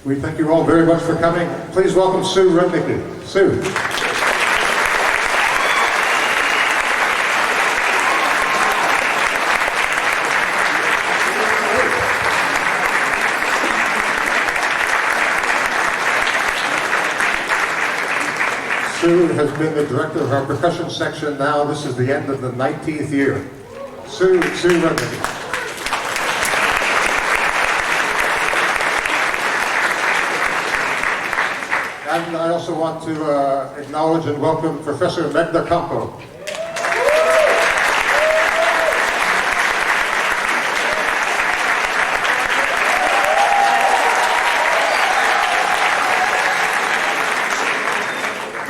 We thank you all very much for coming. Please welcome Sue Rudnicki. Sue. Sue has been the director of our percussion section now. This is the end of the 19th year. Sue Rudnicki. And I also want to acknowledge and welcome Professor Megna Campo.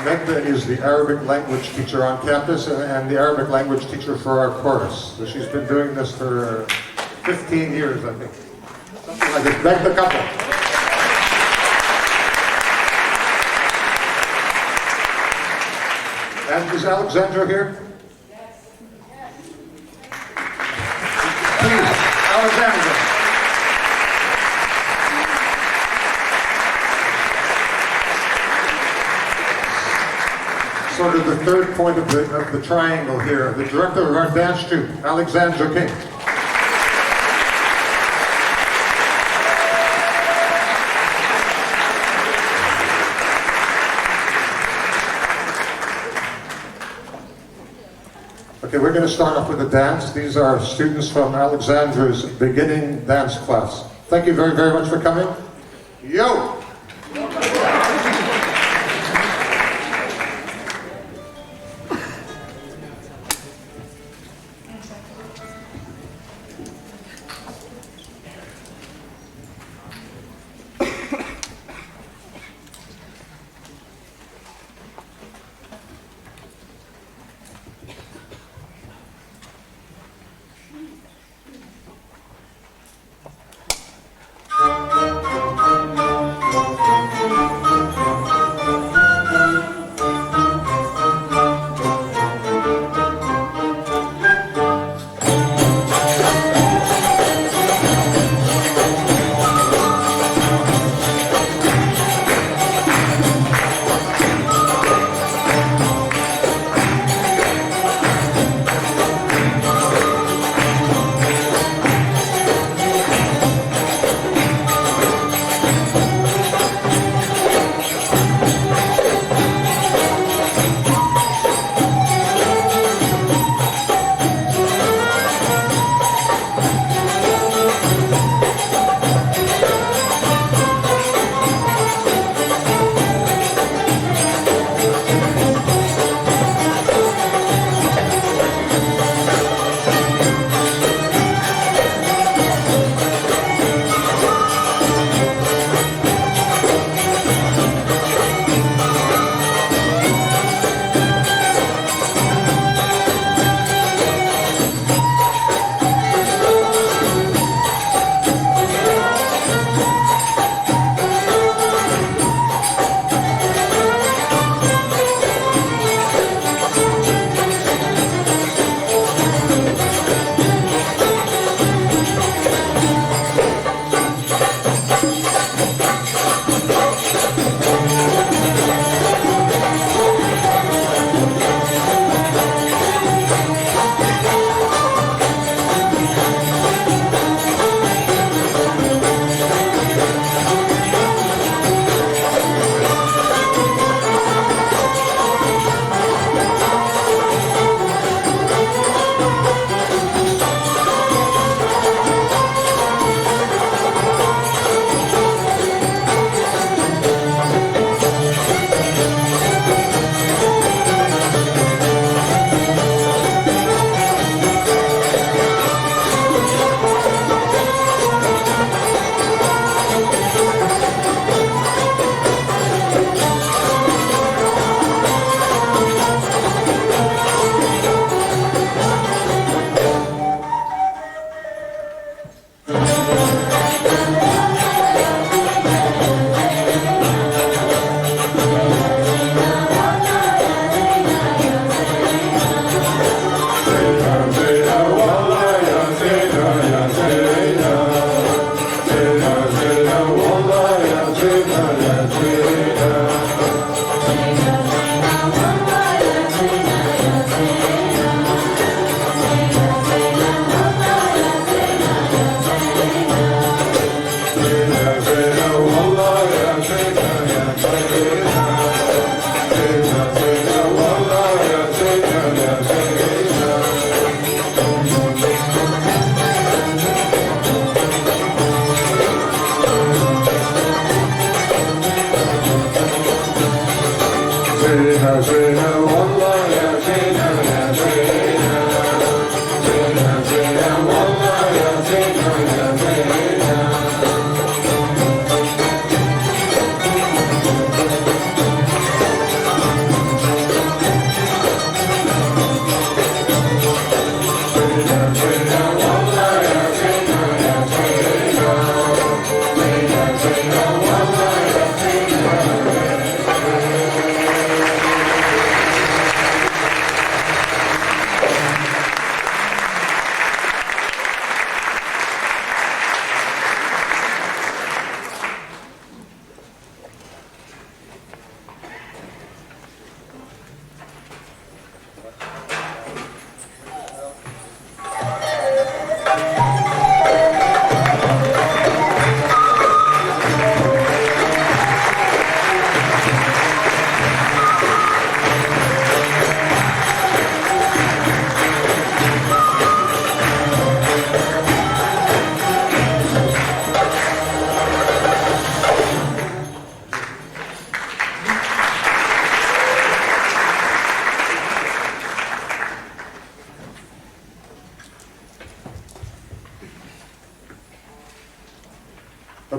Megna is the Arabic language teacher on campus and the Arabic language teacher for our chorus. So she's been doing this for 15 years, I think. Something like it. Megna Campo. And is Alexandra here? Yes. Please, Alexandra. Sort of the third point of the triangle here. The director of our dance troupe, Alexandra King. Okay, we're going to start off with a dance. These are students from Alexandra's beginning dance class. Thank you very, very much for coming. Yo!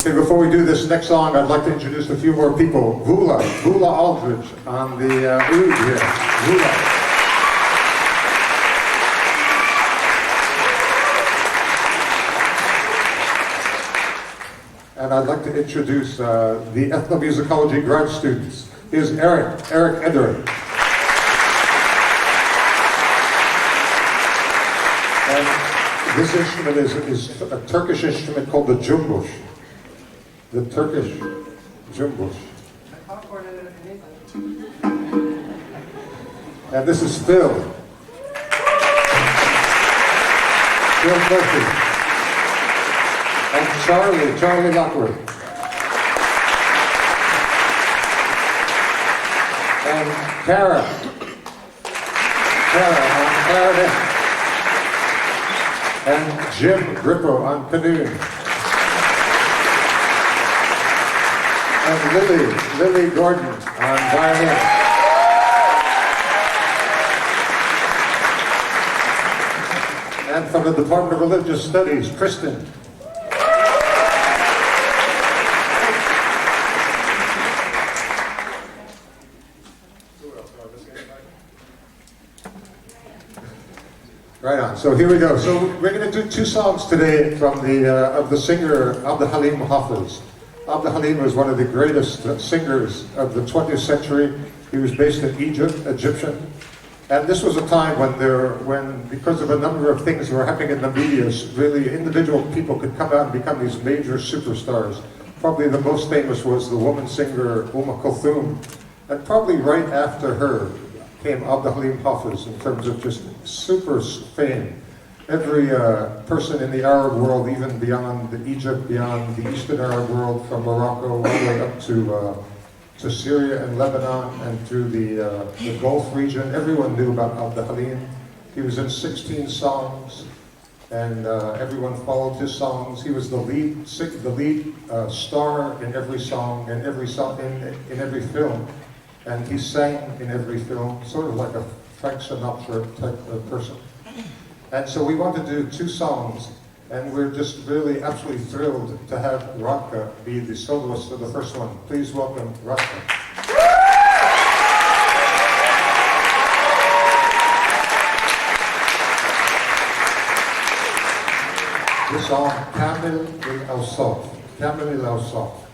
Okay, before we do this next song, I'd like to introduce a few more people. Vula Aldridge on the oud here. Vula. And I'd like to introduce the ethnomusicology grad students. Here's Eric Ederer. And this instrument is a Turkish instrument called the jumbush. The Turkish jumbush. And this is Phil. Phil Murphy. And Charlie Lockwood. And Kara on clarinet. And Jim Grippo on canoe. And Lily Gordon on violin. And from the Department of Religious Studies, Kristen. Right on. So here we go. So we're going to do two songs today from the singer Abd Halim Hafiz. Abd Halim was one of the greatest singers of the 20th century. He was based in Egyptian. And this was a time when because of a number of things that were happening in the media, really individual people could come out and become these major superstars. Probably the most famous was the woman singer Kulthum. And probably right after her came Abd Halim Hafiz in terms of just super fame. Every person in the Arab world, even beyond Egypt, beyond the Eastern Arab world, from Morocco all the way up to Syria and Lebanon and through the Gulf region, everyone knew about Abd Halim. He was in 16 songs, and everyone followed his songs. He was the lead star in every song, in every film. And he sang in every film, sort of like a Frank Sinatra type of person. And so we want to do two songs, and we're just really absolutely thrilled to have Radka be the soloist of the first one. Please welcome Radka. The song Kamil al-Awsaf. Kamil al-Awsaf.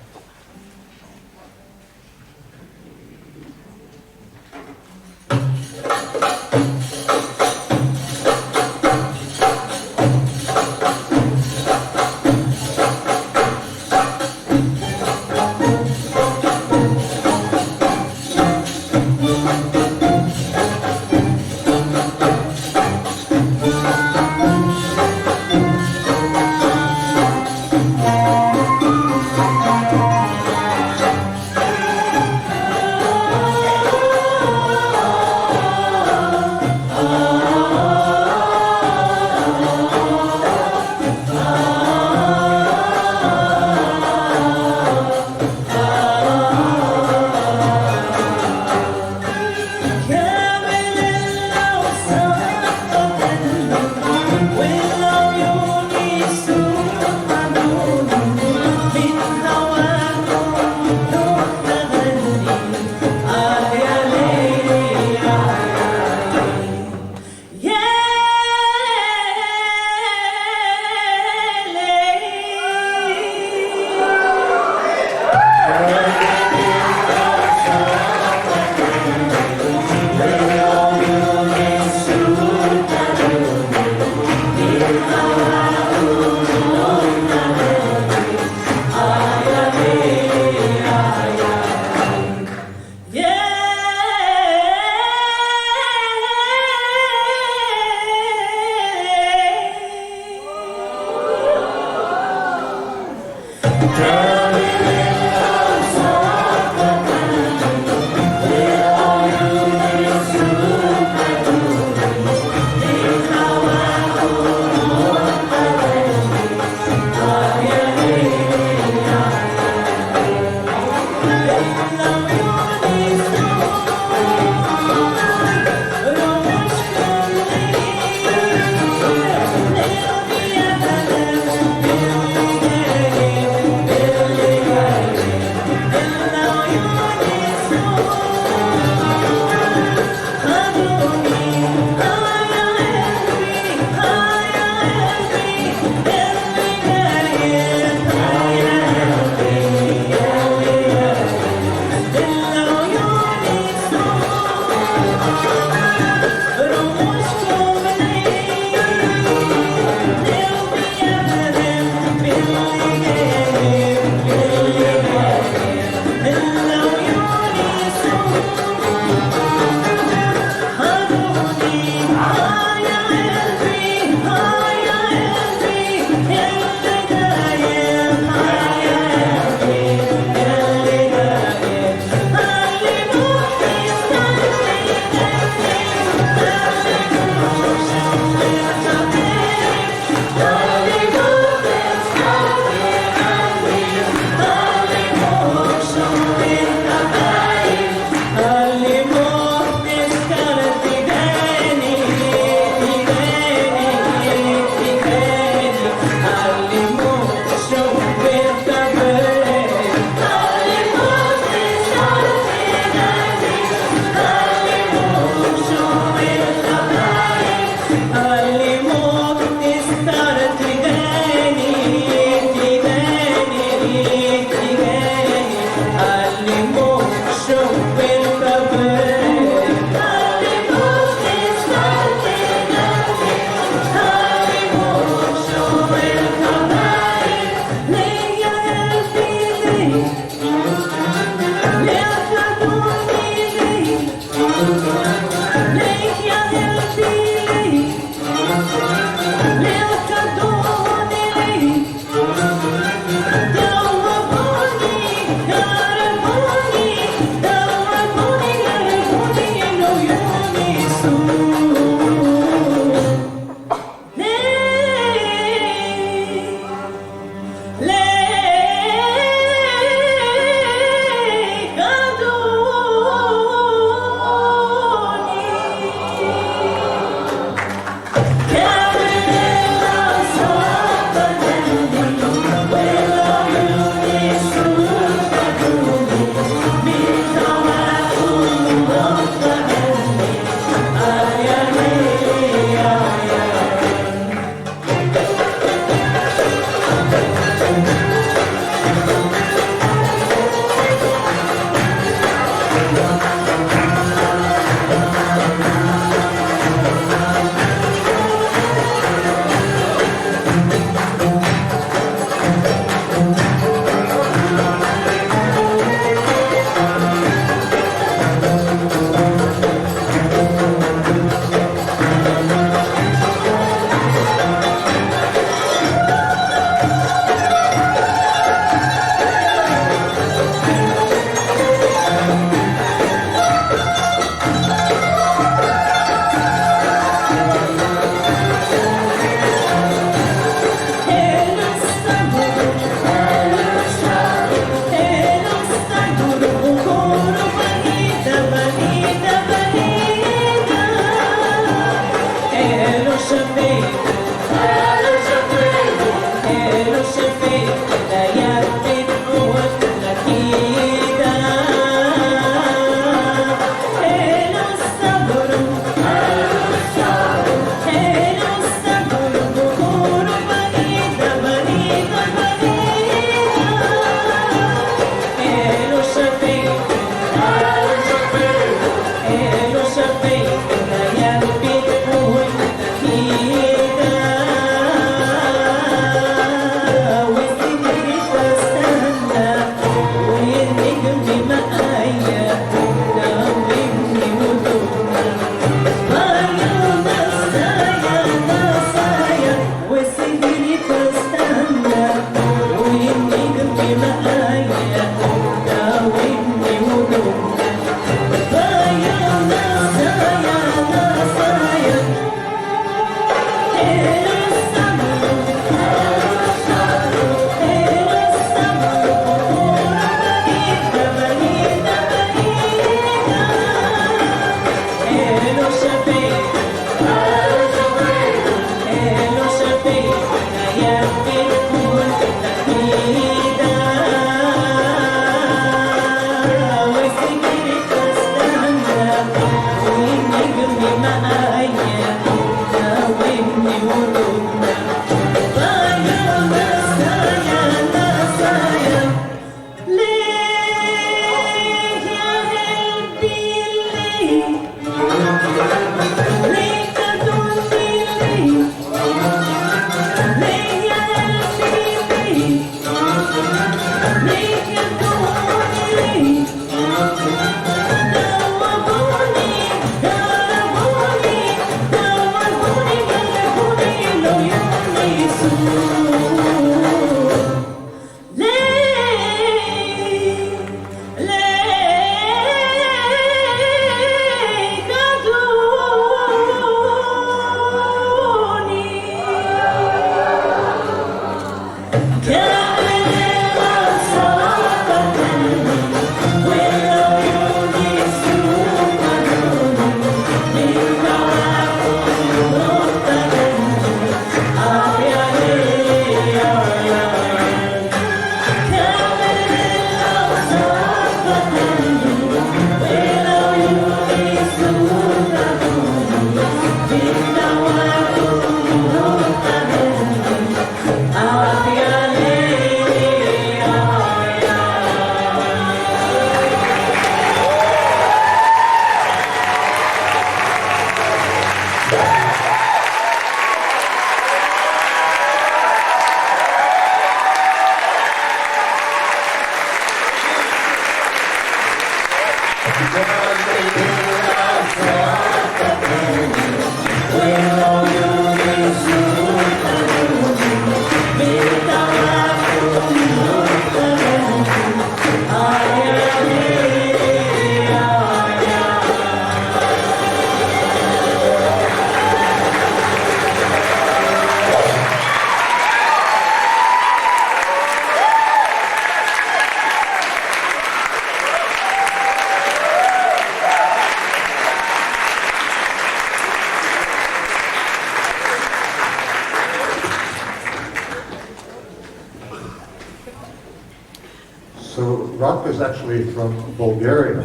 Dubravka is actually from Bulgaria.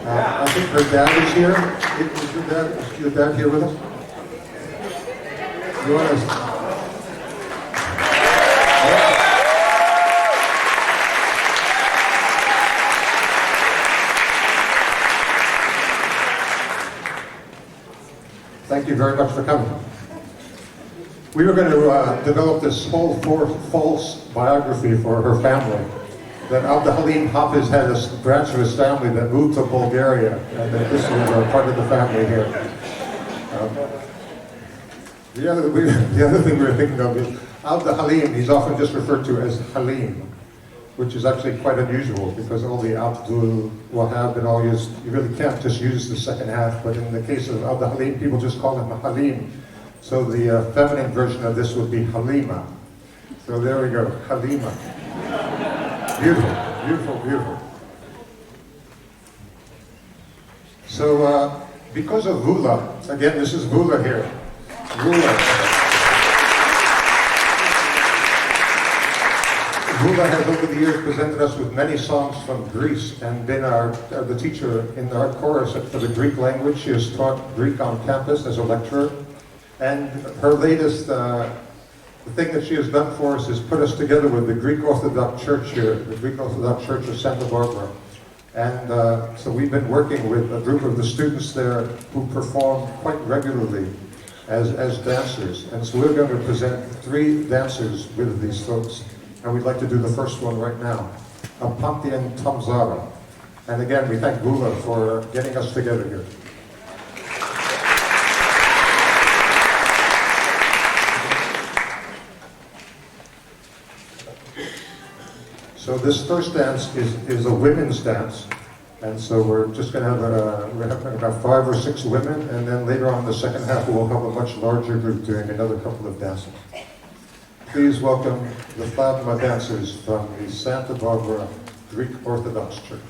I think her dad is here. Is your dad here with us? You want to... Thank you very much for coming. We were going to develop this whole false biography for her family. That Abd Halim Hafiz had a branch of his family that moved to Bulgaria, and that this was part of the family here. The other thing we were thinking of is Abd Halim, he's often just referred to as Halim, which is actually quite unusual because all the Abdul Wahab and all you really can't just use the second half, but in the case of Abd Halim, people just call him Halim. So the feminine version of this would be Halima. So there we go, Halima. Beautiful, beautiful, beautiful. So because of Vula, again, this is Vula here. Vula. Vula has over the years presented us with many songs from Greece and been the teacher in our chorus for the Greek language. She has taught Greek on campus as a lecturer. And her latest, the thing that she has done for us is put us together with the Greek Orthodox Church here, the Greek Orthodox Church of Santa Barbara. And so we've been working with a group of the students there who perform quite regularly as dancers. And so we're going to present 3 dancers with these folks. And we'd like to do the first one right now, Apantian Tamzara. And again, we thank Gula for getting us together here. So this first dance is a women's dance. And so we're just going to have about 5 or 6 women, and then later on in the second half we'll have a much larger group doing another couple of dances. Please welcome the Fatima dancers from the Santa Barbara Greek Orthodox Church.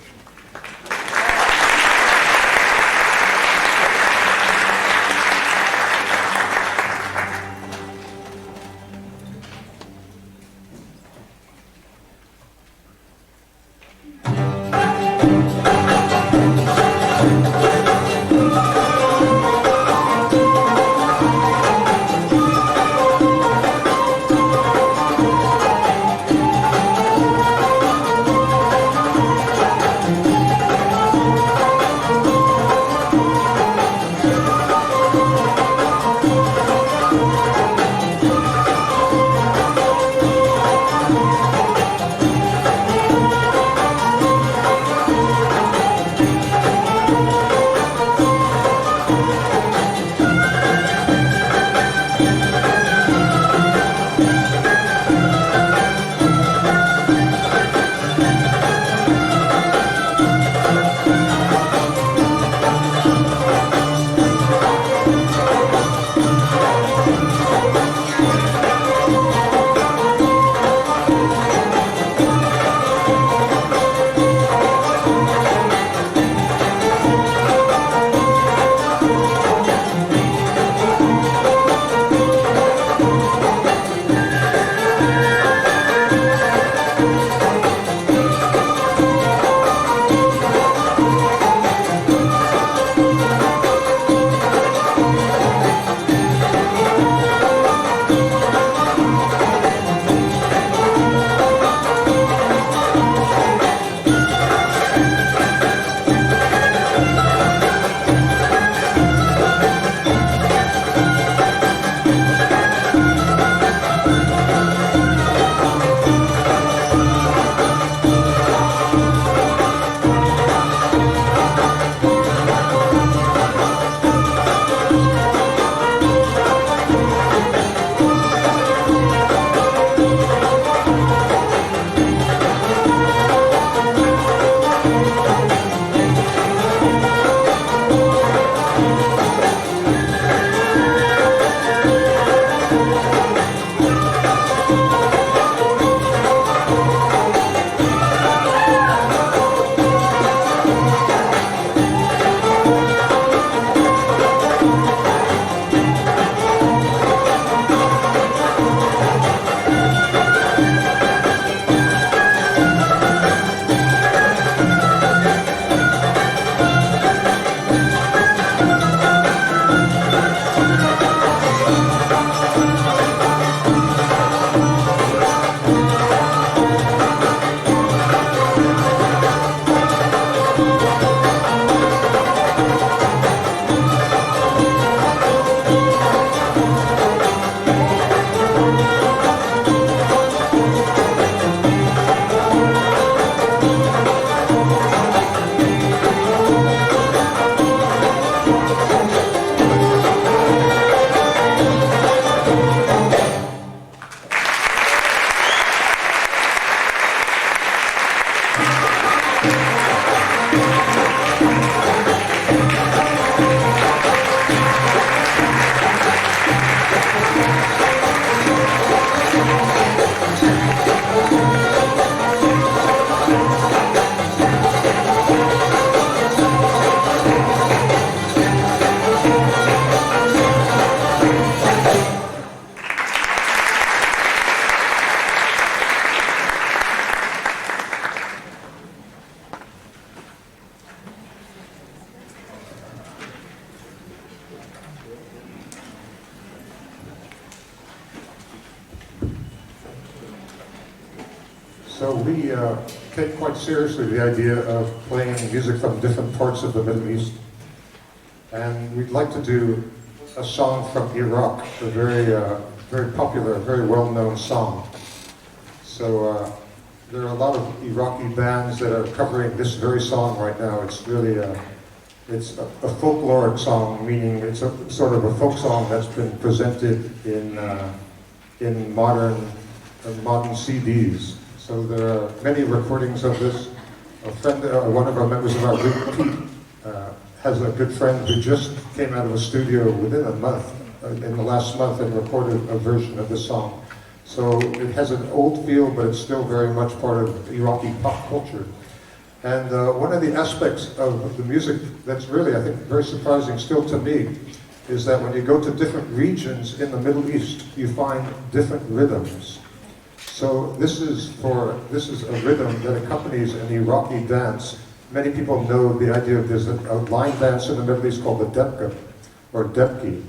So we take quite seriously the idea of playing music from different parts of the Middle East. And we'd like to do a song from Iraq, a very popular, very well-known song. So there are a lot of Iraqi bands that are covering this very song right now. It's really it's a folkloric song, meaning it's a sort of a folk song that's been presented in modern CDs. So there are many recordings of this. A friend, one of our members of our group, Pete, has a good friend who just came out of a studio within a month, in the last month, and recorded a version of this song. So it has an old feel, but it's still very much part of Iraqi pop culture. And one of the aspects of the music that's really, I think, very surprising still to me is that when you go to different regions in the Middle East, you find different rhythms. So this is a rhythm that accompanies an Iraqi dance. Many people know the idea of there's a line dance in the Middle East called the debka, or debki.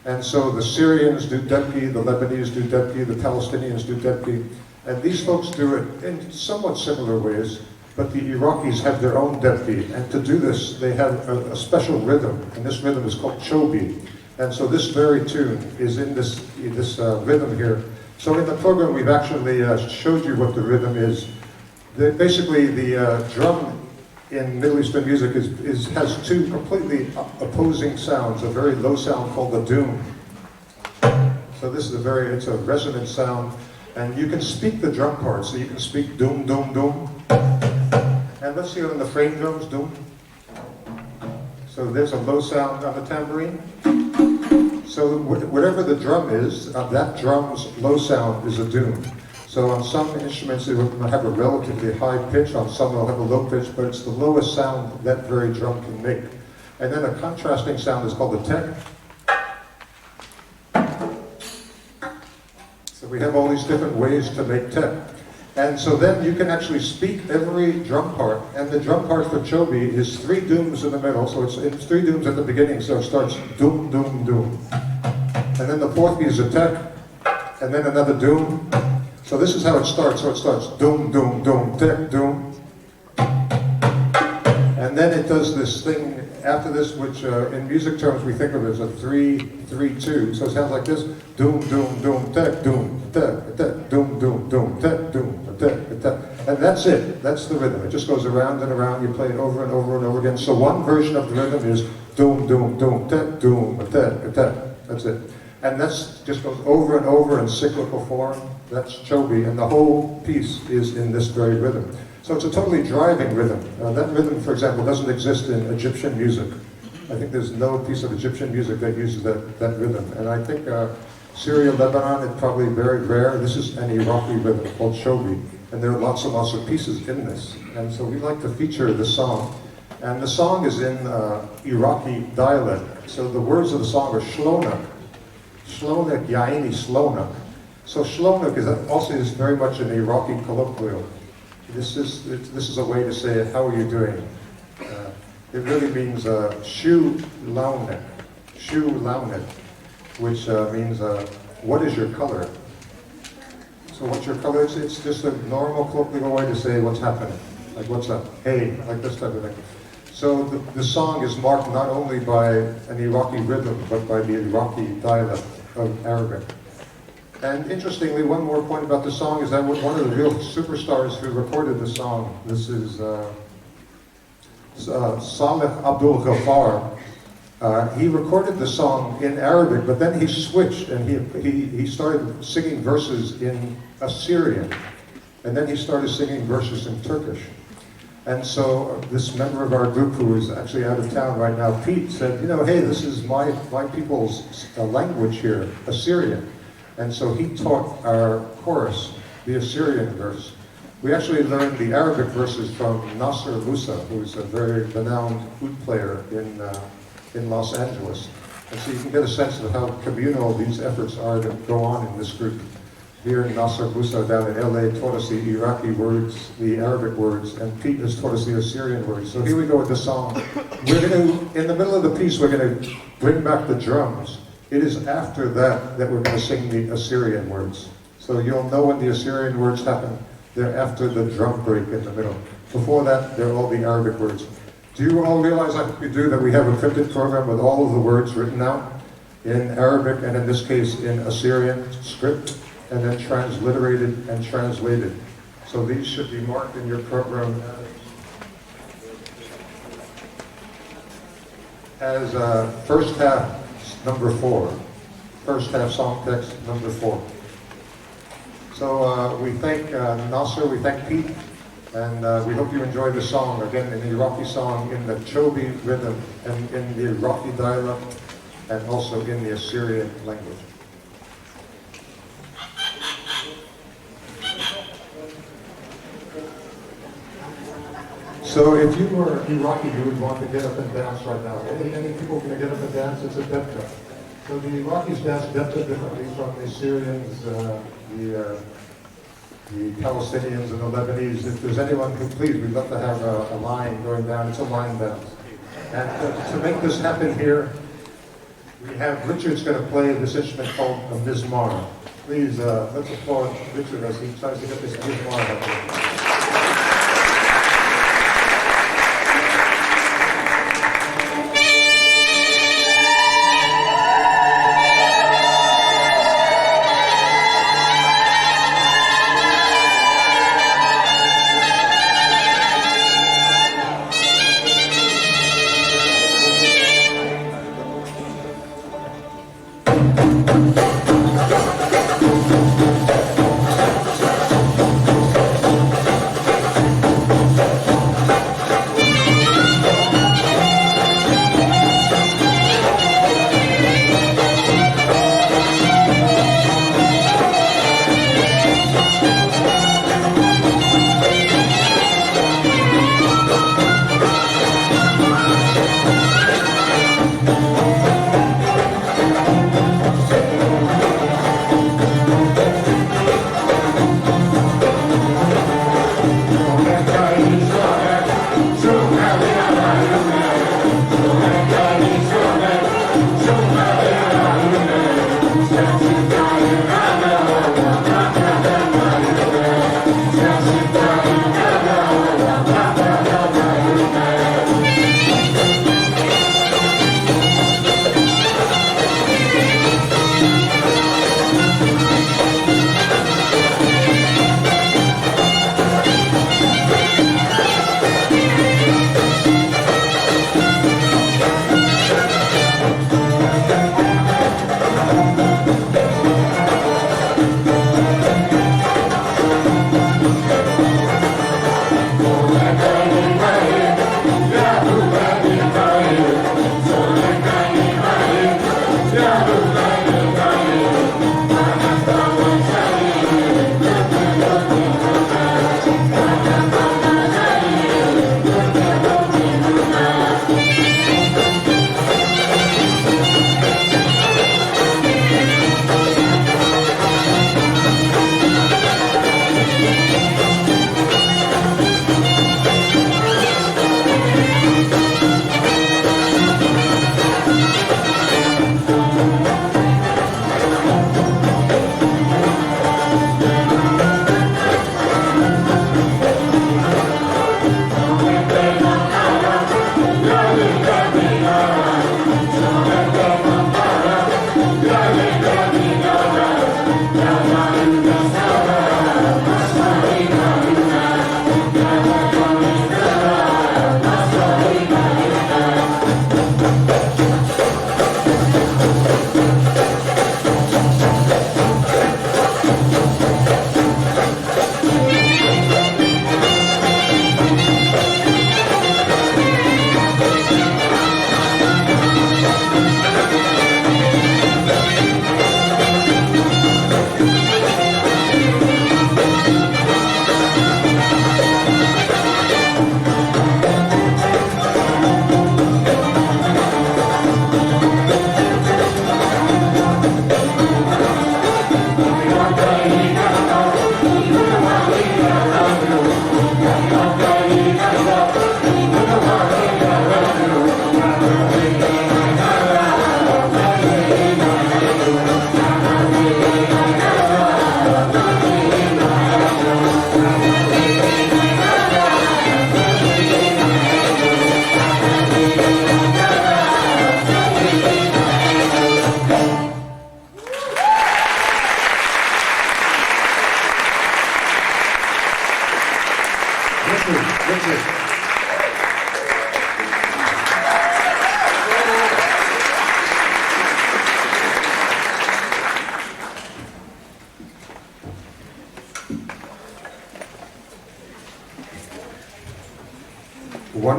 And so the Syrians do debki, the Lebanese do debki, the Palestinians do debki. And these folks do it in somewhat similar ways, but the Iraqis have their own debki. And to do this, they have a special rhythm, and this rhythm is called chobi. And so this very tune is in this rhythm here. So in the program, we've actually showed you what the rhythm is. Basically, the drum in Middle Eastern music has two completely opposing sounds. A very low sound called the doom. So this is it's a resonant sound, and you can speak the drum part. So you can speak doom, doom, doom. And let's see it on the frame drums, doom. So there's a low sound on the tambourine. So whatever the drum is, that drum's low sound is a doom. So on some instruments it will have a relatively high pitch, on some they'll have a low pitch, but it's the lowest sound that very drum can make. And then a contrasting sound is called the tek. So we have all these different ways to make tek. And so then you can actually speak every drum part, and the drum part for chobi is 3 dooms in the middle, so it's 3 dooms at the beginning, so it starts doom, doom, doom. And then the 4th beat is a tek, and then another doom. So this is how it starts. So it starts doom, doom, doom, tek, doom. And then it does this thing after this, which in music terms we think of as a 3-3-2. So it sounds like this: doom, doom, doom, tek, doom, tek, tek, doom, doom, doom, tek, doom, tek, tek. And that's it. That's the rhythm. It just goes around and around. You play it over and over and over again. So one version of the rhythm is doom, doom, doom, tek, doom, tek, tek. That's it. And that's just goes over and over in cyclical form. That's chobi, and the whole piece is in this very rhythm. So it's a totally driving rhythm. That rhythm, for example, doesn't exist in Egyptian music. I think there's no piece of Egyptian music that uses that rhythm. And I think Syria, Lebanon, it's probably very rare. This is an Iraqi rhythm called chobi, and there are lots and lots of pieces in this. And so we like to feature the song. And the song is in Iraqi dialect. So the words of the song are shlonak. Shlonak, yaini, shlonak. So shlonak is very much an Iraqi colloquial. This is a way to say, how are you doing? It really means shu launek, which means what is your color? So what's your color? It's just a normal colloquial way to say what's happening, like what's up, hey, like this type of thing. So the song is marked not only by an Iraqi rhythm, but by the Iraqi dialect of Arabic. And interestingly, one more point about the song is that one of the real superstars who recorded the song, this is Saleh Abdul Ghaffar. He recorded the song in Arabic, but then he switched and he started singing verses in Assyrian. And then he started singing verses in Turkish. And so this member of our group, who is actually out of town right now, Pete, said, you know, hey, this is my people's language here, Assyrian. And so he taught our chorus the Assyrian verse. We actually learned the Arabic verses from Nasser Musa, who's a very renowned oud player in Los Angeles. And so you can get a sense of how communal these efforts are that go on in this group. Here in Nasser Musa down in LA taught us the Iraqi words, the Arabic words, and Pete has taught us the Assyrian words. So here we go with the song. We're going to, in the middle of the piece, we're going to bring back the drums. It is after that that we're going to sing the Assyrian words. So you'll know when the Assyrian words happen. They're after the drum break in the middle. Before that, they're all the Arabic words. Do you all realize, I hope you do, that we have a printed program with all of the words written out in Arabic, and in this case in Assyrian script, and then transliterated and translated. So these should be marked in your program as first half number 4. First half song text number 4. So we thank Nasser, we thank Pete, and we hope you enjoy the song, again, in the Iraqi song, in the Chobi rhythm, and in the Iraqi dialect, and also in the Assyrian language. So if you were Iraqi, you would want to get up and dance right now. Any people going to get up and dance? It's a debka. So the Iraqis dance debka differently from the Syrians, the Palestinians, and the Lebanese. If there's anyone who, please, we'd love to have a line going down. It's a line dance. And to make this happen here, we have Richard's going to play this instrument called a mizmar. Please, let's applaud Richard as he tries to get this mizmar happening.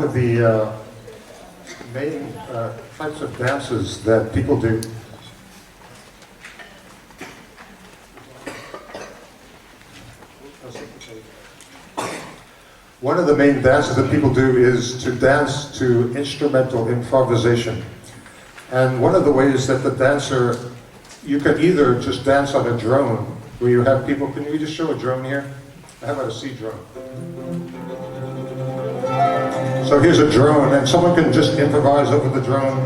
one of the main types of dances that people do. One of the main dances that people do is to dance to instrumental improvisation. And one of the ways that the dancer, you can either just dance on a drone, where you have people, can you just show a drone here? How about a sea drone? So here's a drone, and someone can just improvise over the drone.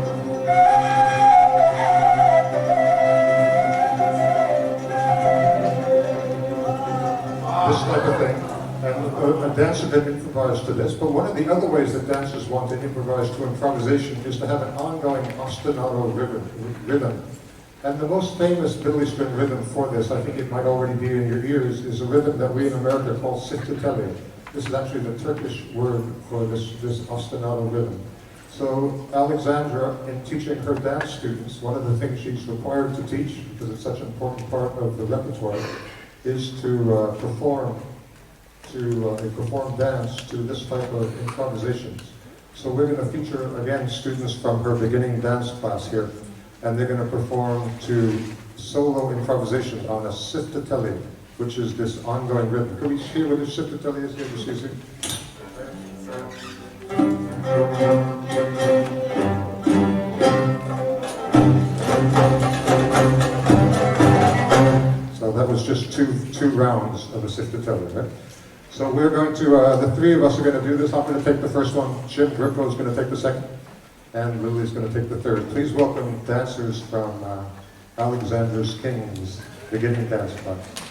This type of thing. And a dancer can improvise to this, but one of the other ways that dancers want to improvise to improvisation is to have an ongoing ostinato rhythm. And the most famous Billy string rhythm for this, I think it might already be in your ears, is a rhythm that we in America call siftiteli. This is actually the Turkish word for this ostinato rhythm. So Alexandra, in teaching her dance students, one of the things she's required to teach, because it's such an important part of the repertoire, is to perform dance to this type of improvisations. So we're going to feature, again, students from her beginning dance class here, and they're going to perform to solo improvisation on a siftiteli, which is this ongoing rhythm. Can we hear what the siftiteli is here, Susie? So that was just two rounds of a siftiteli, right? So we're going to, the three of us are going to do this. I'm going to take the first one. Jim Grippo is going to take the second. And Lily's going to take the third. Please welcome dancers from Alexander's King's beginning dance class.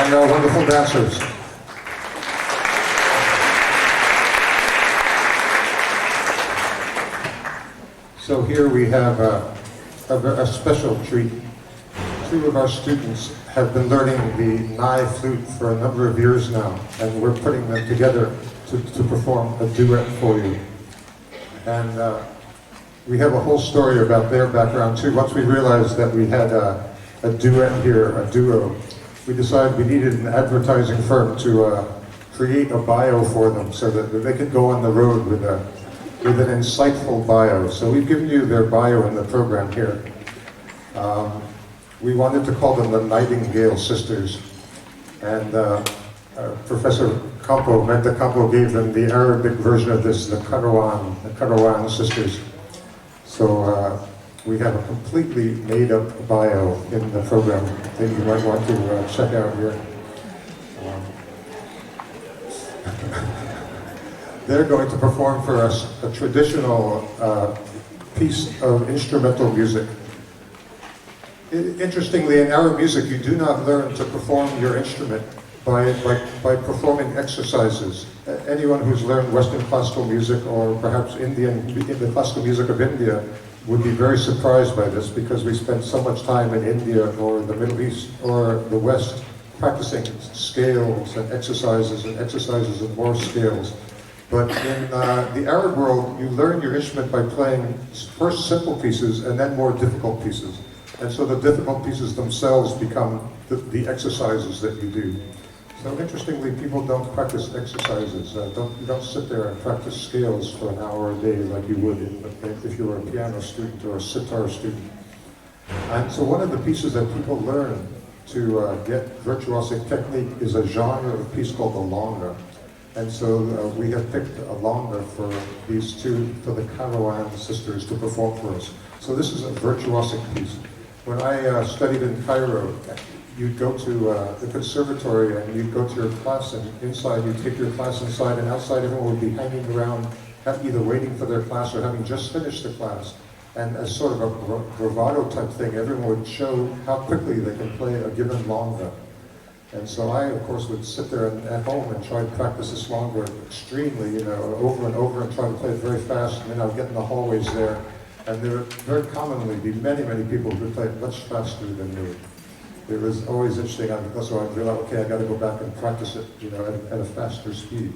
And our wonderful dancers. So here we have a special treat. Two of our students have been learning the Nye flute for a number of years now, and we're putting them together to perform a duet for you. And we have a whole story about their background too. Once we realized that we had a duet here, a duo, we decided we needed an advertising firm to create a bio for them so that they could go on the road with an insightful bio. So we've given you their bio in the program here. We wanted to call them the Nightingale Sisters, and Professor Campo, Menta Campo, gave them the Arabic version of this, the Karawan Sisters. So we have a completely made-up bio in the program that you might want to check out here. They're going to perform for us a traditional piece of instrumental music. Interestingly, in Arab music, you do not learn to perform your instrument by performing exercises. Anyone who's learned Western classical music, or perhaps the classical music of India, would be very surprised by this, because we spend so much time in India or the Middle East or the West practicing scales and exercises and more scales. But in the Arab world, you learn your instrument by playing first simple pieces and then more difficult pieces. And so the difficult pieces themselves become the exercises that you do. So interestingly, people don't practice exercises. You don't sit there and practice scales for an hour a day like you would if you were a piano student or a sitar student. And so one of the pieces that people learn to get virtuosic technique is a genre of piece called the longa. And so we have picked a longa for these two, for the Karawan sisters to perform for us. So this is a virtuosic piece. When I studied in Cairo, you'd go to the conservatory and you'd go to your class, and inside you'd take your class inside, and outside everyone would be hanging around, either waiting for their class or having just finished the class. And as sort of a bravado type thing, everyone would show how quickly they can play a given longa. And so I, of course, would sit there at home and try to practice this longa extremely, over and over, and try to play it very fast. And then I would get in the hallways there, and there would very commonly be many, many people who would play it much faster than me. It was always interesting. So I realized, okay, I got to go back and practice it, at a faster speed.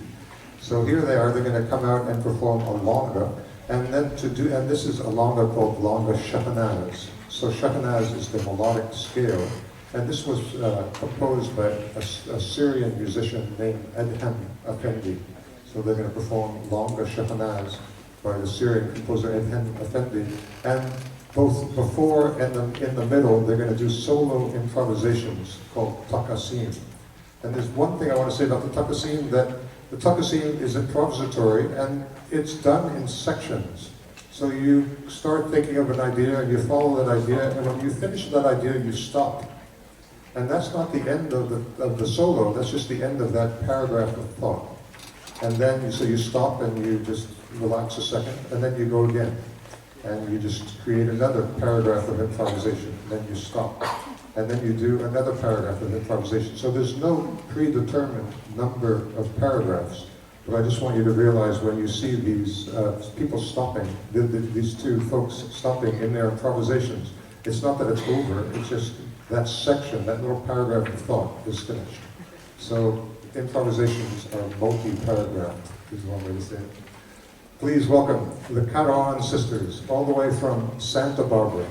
So here they are. They're going to come out and perform a longa, and this is a longa called longa shahnaz. So shahnaz is the melodic scale, and this was composed by a Syrian musician named Adham Effendi. So they're going to perform longa shahnaz by the Syrian composer Adham Effendi, and both before and in the middle, they're going to do solo improvisations called takasim. And there's one thing I want to say about the takasim, that the takasim is improvisatory, and it's done in sections. So you start thinking of an idea, and you follow that idea, and when you finish that idea, you stop. And that's not the end of the solo, that's just the end of that paragraph of thought. And then, so you stop and you just relax a second, and then you go again. And you just create another paragraph of improvisation, then you stop. And then you do another paragraph of improvisation. So there's no predetermined number of paragraphs. But I just want you to realize when you see these people stopping, these two folks stopping in their improvisations, it's not that it's over, it's just that section, that little paragraph of thought is finished. So improvisations are multi-paragraph, is one way to say it. Please welcome the Karawan sisters, all the way from Santa Barbara.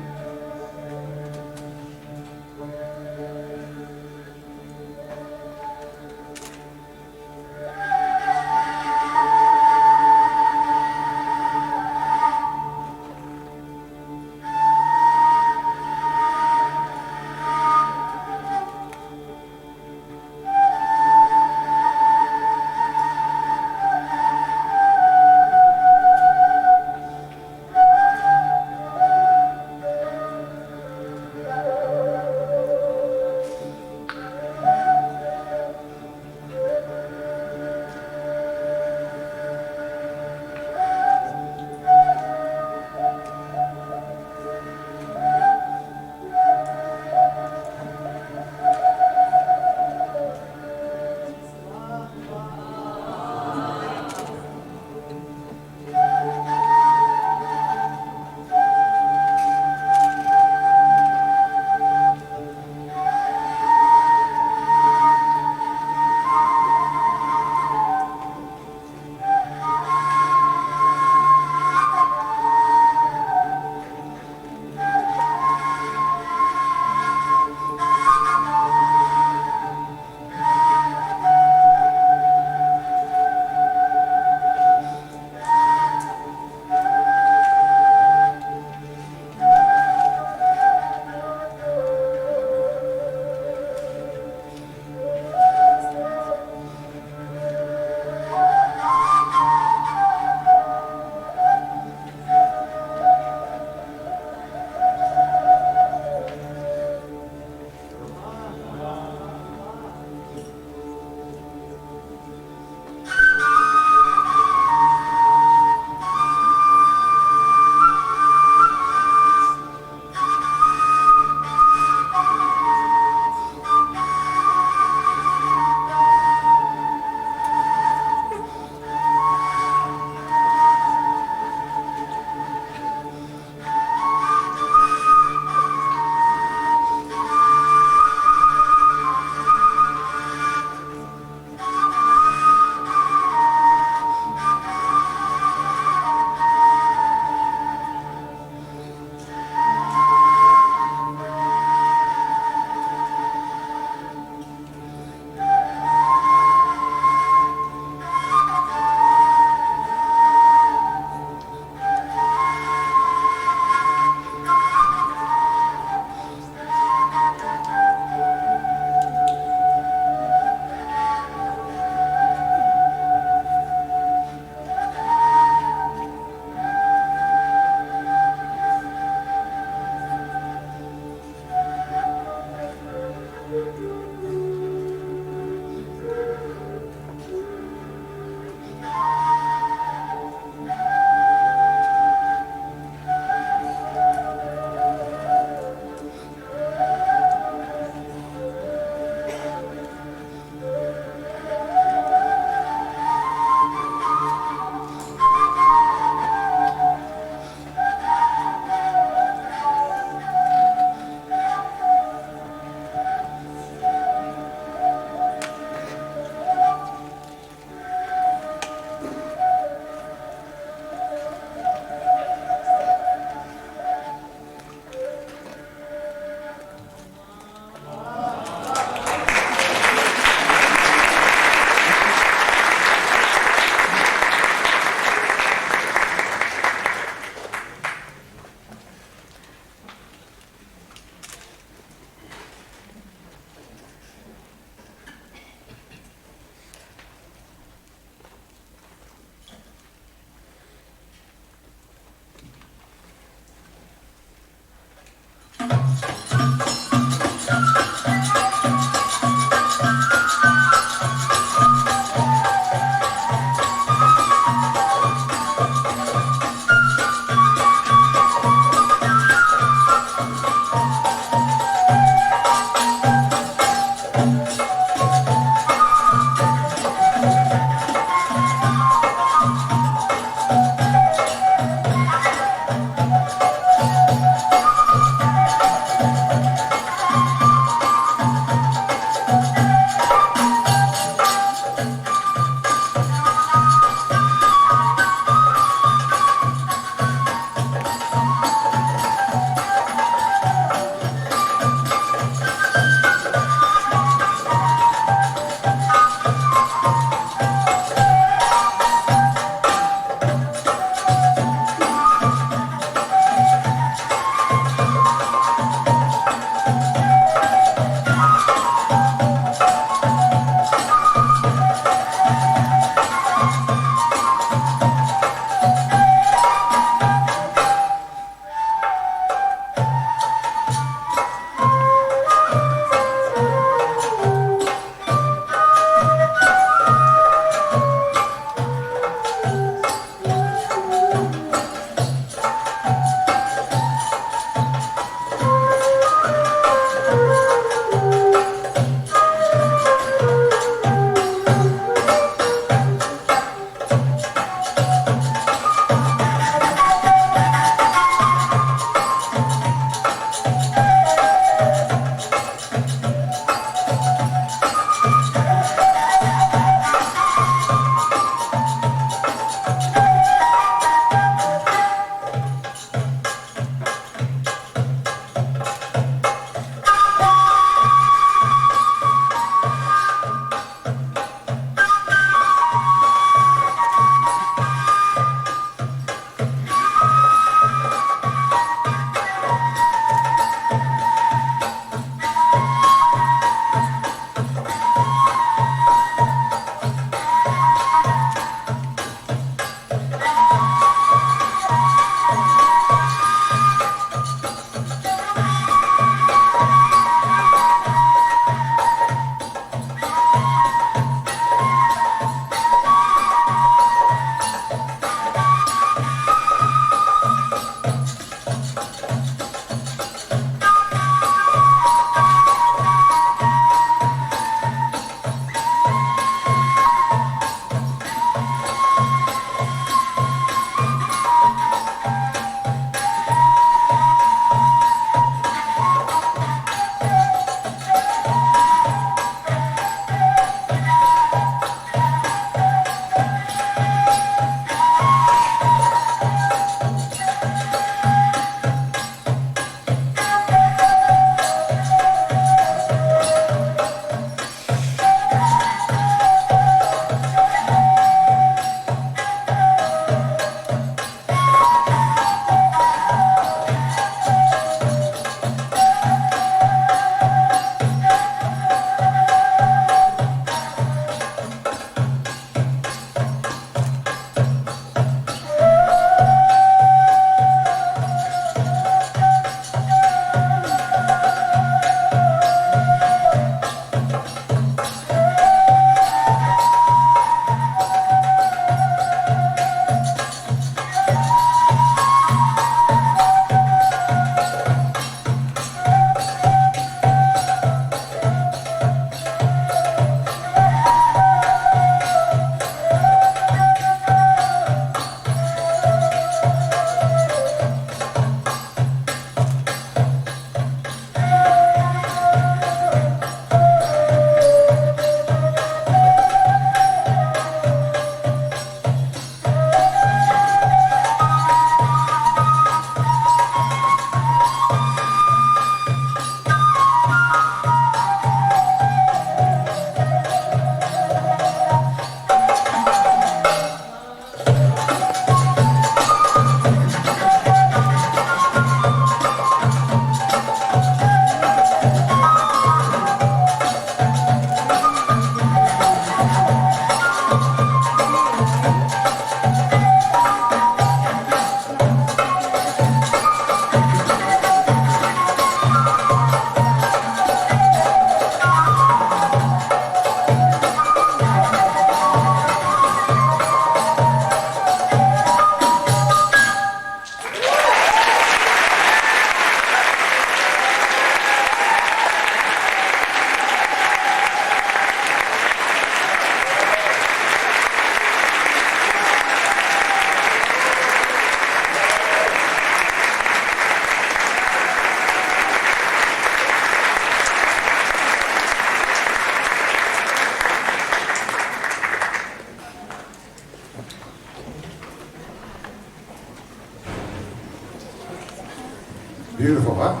Beautiful, huh?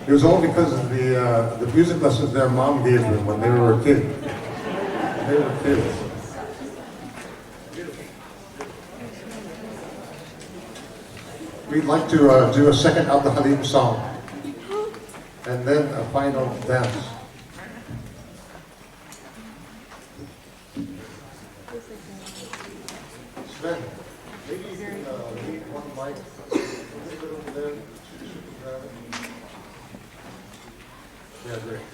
It was all because of the music lessons their mom gave them when they were a kid. They were kids. We'd like to do a second Abdul Halim song, and then a final dance. Sven, maybe you can leave one mic a little bit over there. Yeah, great.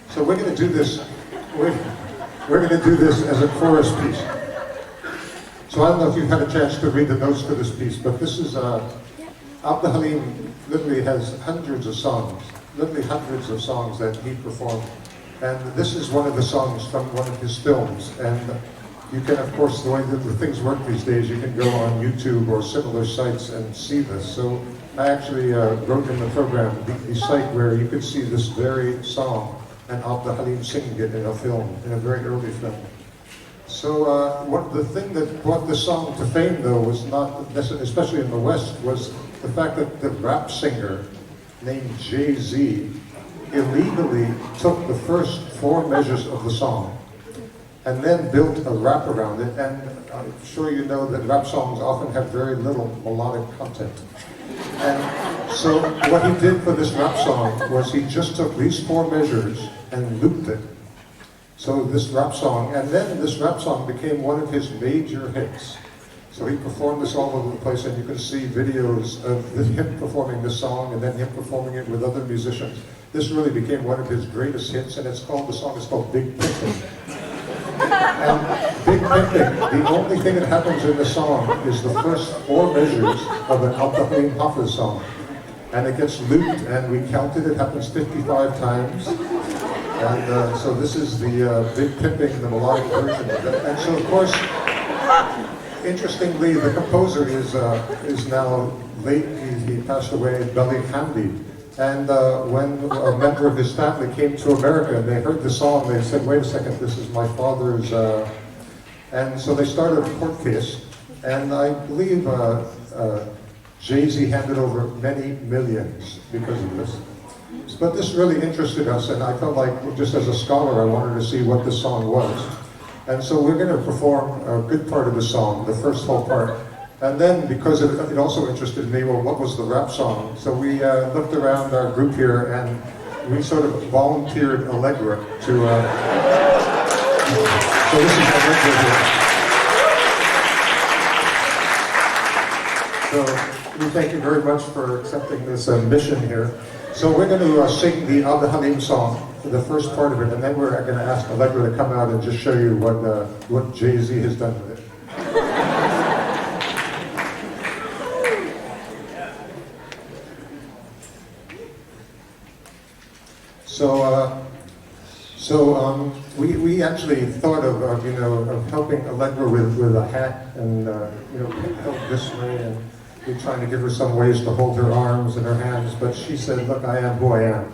So we're going to do this. We're going to do this as a chorus piece. So I don't know if you've had a chance to read the notes for this piece, but this is Abdul Halim literally has hundreds of songs, literally hundreds of songs that he performed. And this is one of the songs from one of his films. And you can, of course, the way that the things work these days, you can go on YouTube or similar sites and see this. So I actually wrote in the program the site where you could see this very song and Abdul Halim singing it in a film, in a very early film. So the thing that brought this song to fame, though, was not necessarily, especially in the West, was the fact that the rap singer named Jay-Z illegally took the first 4 measures of the song and then built a rap around it. And I'm sure you know that rap songs often have very little melodic content. And so what he did for this rap song was he just took these 4 measures and looped it. So this rap song, and then this rap song became one of his major hits. So he performed this all over the place, and you can see videos of him performing this song and then him performing it with other musicians. This really became one of his greatest hits, and the song is called Big Pimpin'. And Big Pimpin', the only thing that happens in the song is the first 4 measures of an Abdul Halim Hafiz song. And it gets looped, and we counted, it happens 55 times. And so this is the Big Pimpin', the melodic version of it. And so, of course, interestingly, the composer is now late. He passed away, Bali Hamdi. And when a member of his family came to America and they heard the song, they said, wait a second, this is my father's. And so they started a court case. And I believe Jay-Z handed over many millions because of this. But this really interested us, and I felt like, just as a scholar, I wanted to see what this song was. And so we're going to perform a good part of the song, the first whole part. And then, because it also interested me, well, what was the rap song? So we looked around our group here, and we sort of volunteered Allegra to... so this is Allegra here. So we thank you very much for accepting this mission here. So we're going to sing the Abdul Halim song, the first part of it, and then we're going to ask Allegra to come out and just show you what Jay-Z has done with it. So we actually thought of helping Allegra with a hat and held this way, and we're trying to give her some ways to hold her arms and her hands, but she said, look, I am who I am.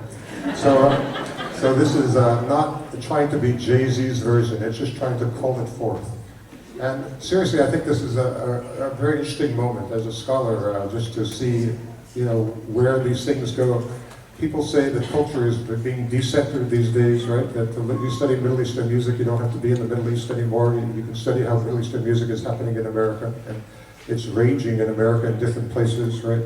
So this is not trying to be Jay-Z's version, it's just trying to call it forth. And seriously, I think this is a very interesting moment as a scholar, just to see, where these things go. People say that culture is being decentered these days, right? That you study Middle Eastern music, you don't have to be in the Middle East anymore. You can study how Middle Eastern music is happening in America. And it's raging in America in different places, right?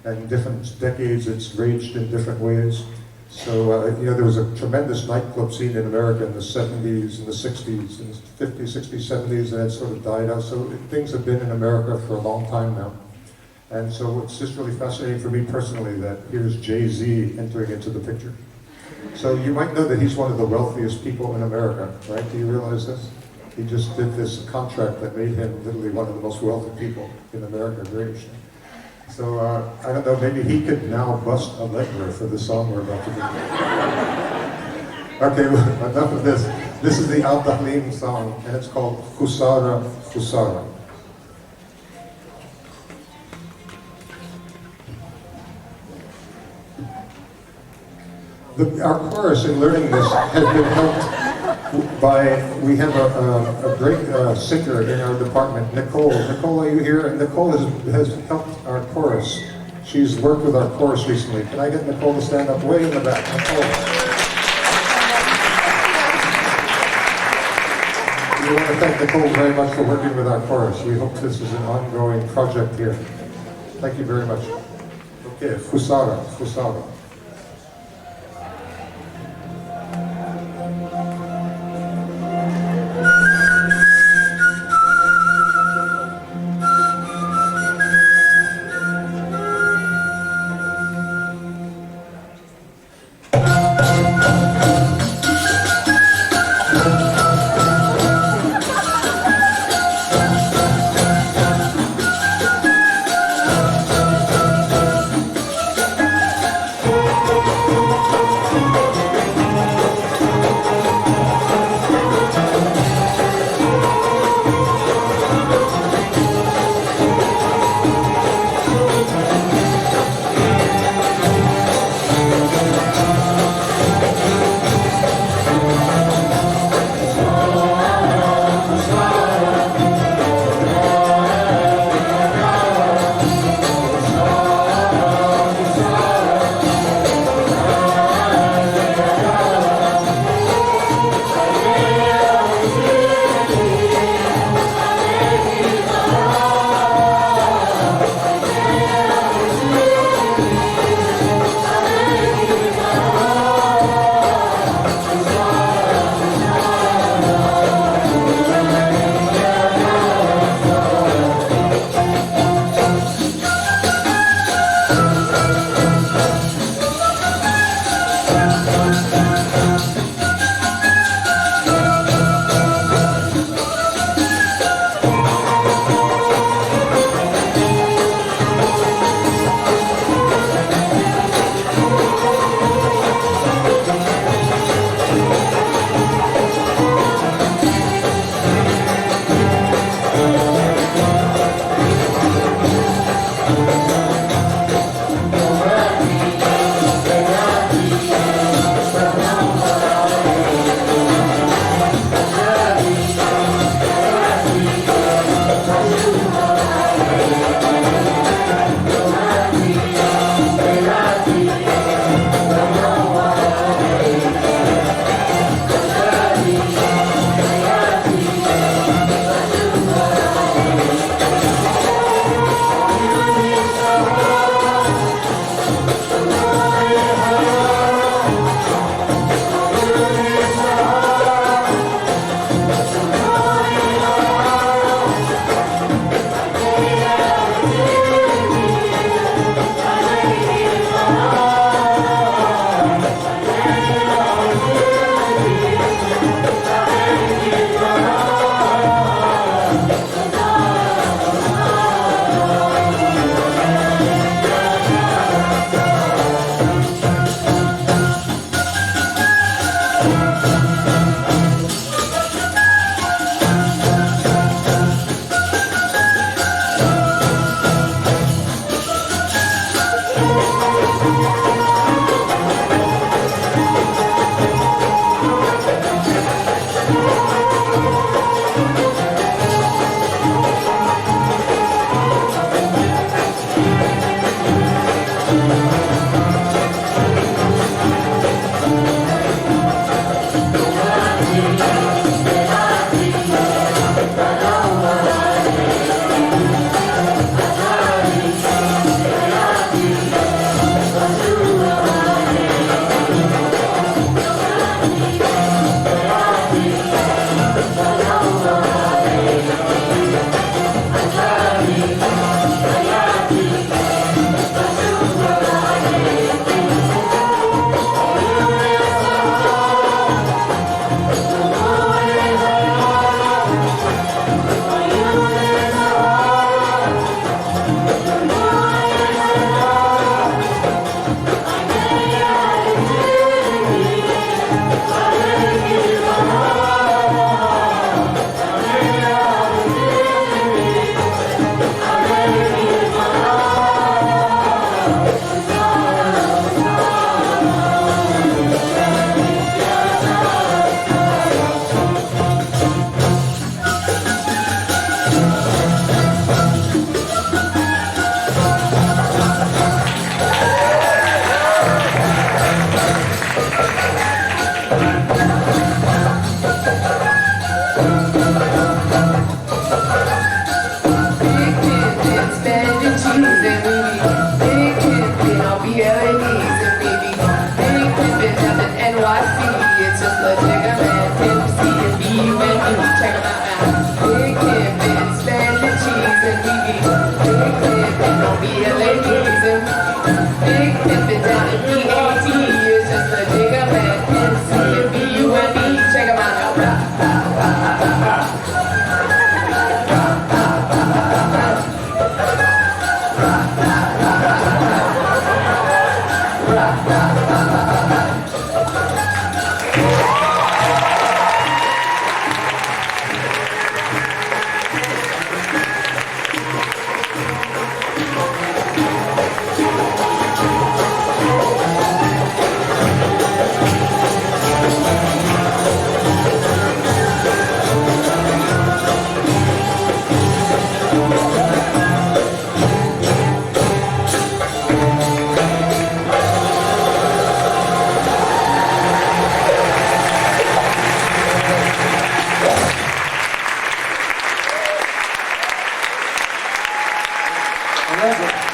And in different decades, it's raged in different ways. So, there was a tremendous nightclub scene in America in the 70s and the 60s and 50s, 60s, 70s, and it sort of died out. So things have been in America for a long time now. And so it's just really fascinating for me personally that here's Jay-Z entering into the picture. So you might know that he's one of the wealthiest people in America, right? Do you realize this? He just did this contract that made him literally one of the most wealthy people in America. Very interesting. So I don't know, maybe he could now bust Allegra for the song we're about to do. Okay, well, enough of this. This is the Abdul Halim song, and it's called Khusara Khusara. Our chorus in learning this has been helped by, we have a great singer in our department, Nicole. Nicole, are you here? And Nicole has helped our chorus. She's worked with our chorus recently. Can I get Nicole to stand up way in the back? Nicole. We want to thank Nicole very much for working with our chorus. We hope this is an ongoing project here. Thank you very much. Okay, Fusara.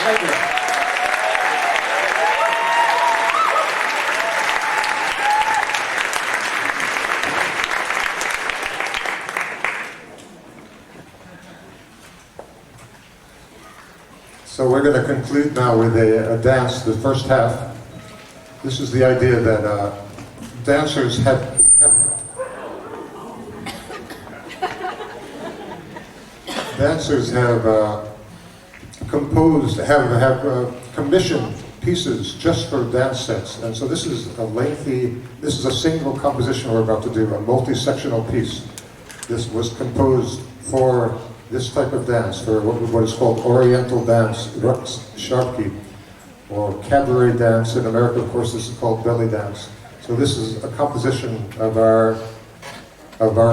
Thank you. So we're going to conclude now with a dance, the first half. This is the idea that dancers have composed, commissioned pieces just for dance sets. And so this is a single composition we're about to do, a multi-sectional piece. This was composed for this type of dance, for what is called Oriental dance, Raqs Sharqi, or cabaret dance. In America, of course, this is called belly dance. So this is a composition of our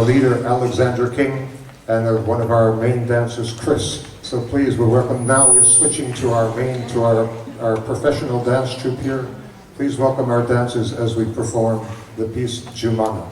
leader, Alexander King, and of one of our main dancers, Chris. So please, we're welcome. Now we're switching to our professional dance troupe here. Please welcome our dancers as we perform the piece Jumana.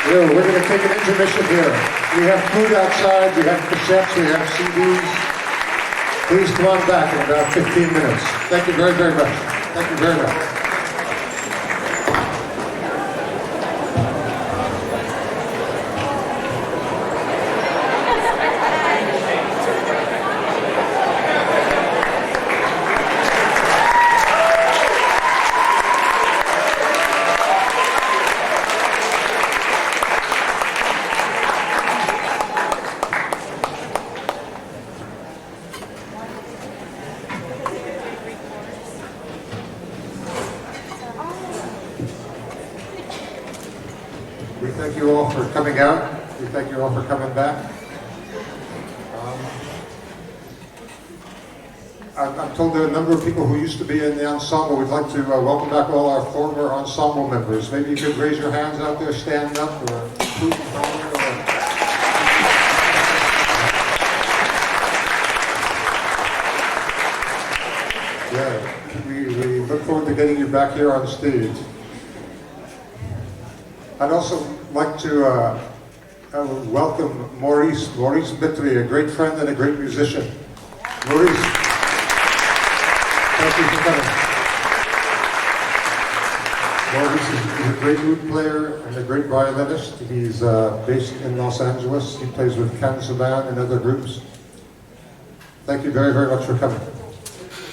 We're going to take an intermission here. We have food outside, we have cassettes, we have CDs. Please come on back in about 15 minutes. Thank you very, very much. Thank you very much. We thank you all for coming out. We thank you all for coming back. I'm told there are a number of people who used to be in the ensemble. We'd like to welcome back all our former ensemble members. Maybe you could raise your hands out there, stand up, or yeah, we look forward to getting you back here on stage. I'd also like to welcome Maurice Mitri, a great friend and a great musician. Maurice, thank you for coming. Maurice is a great oud player and a great violinist. He's based in Los Angeles. He plays with Kansaman and other groups. Thank you very, very much for coming.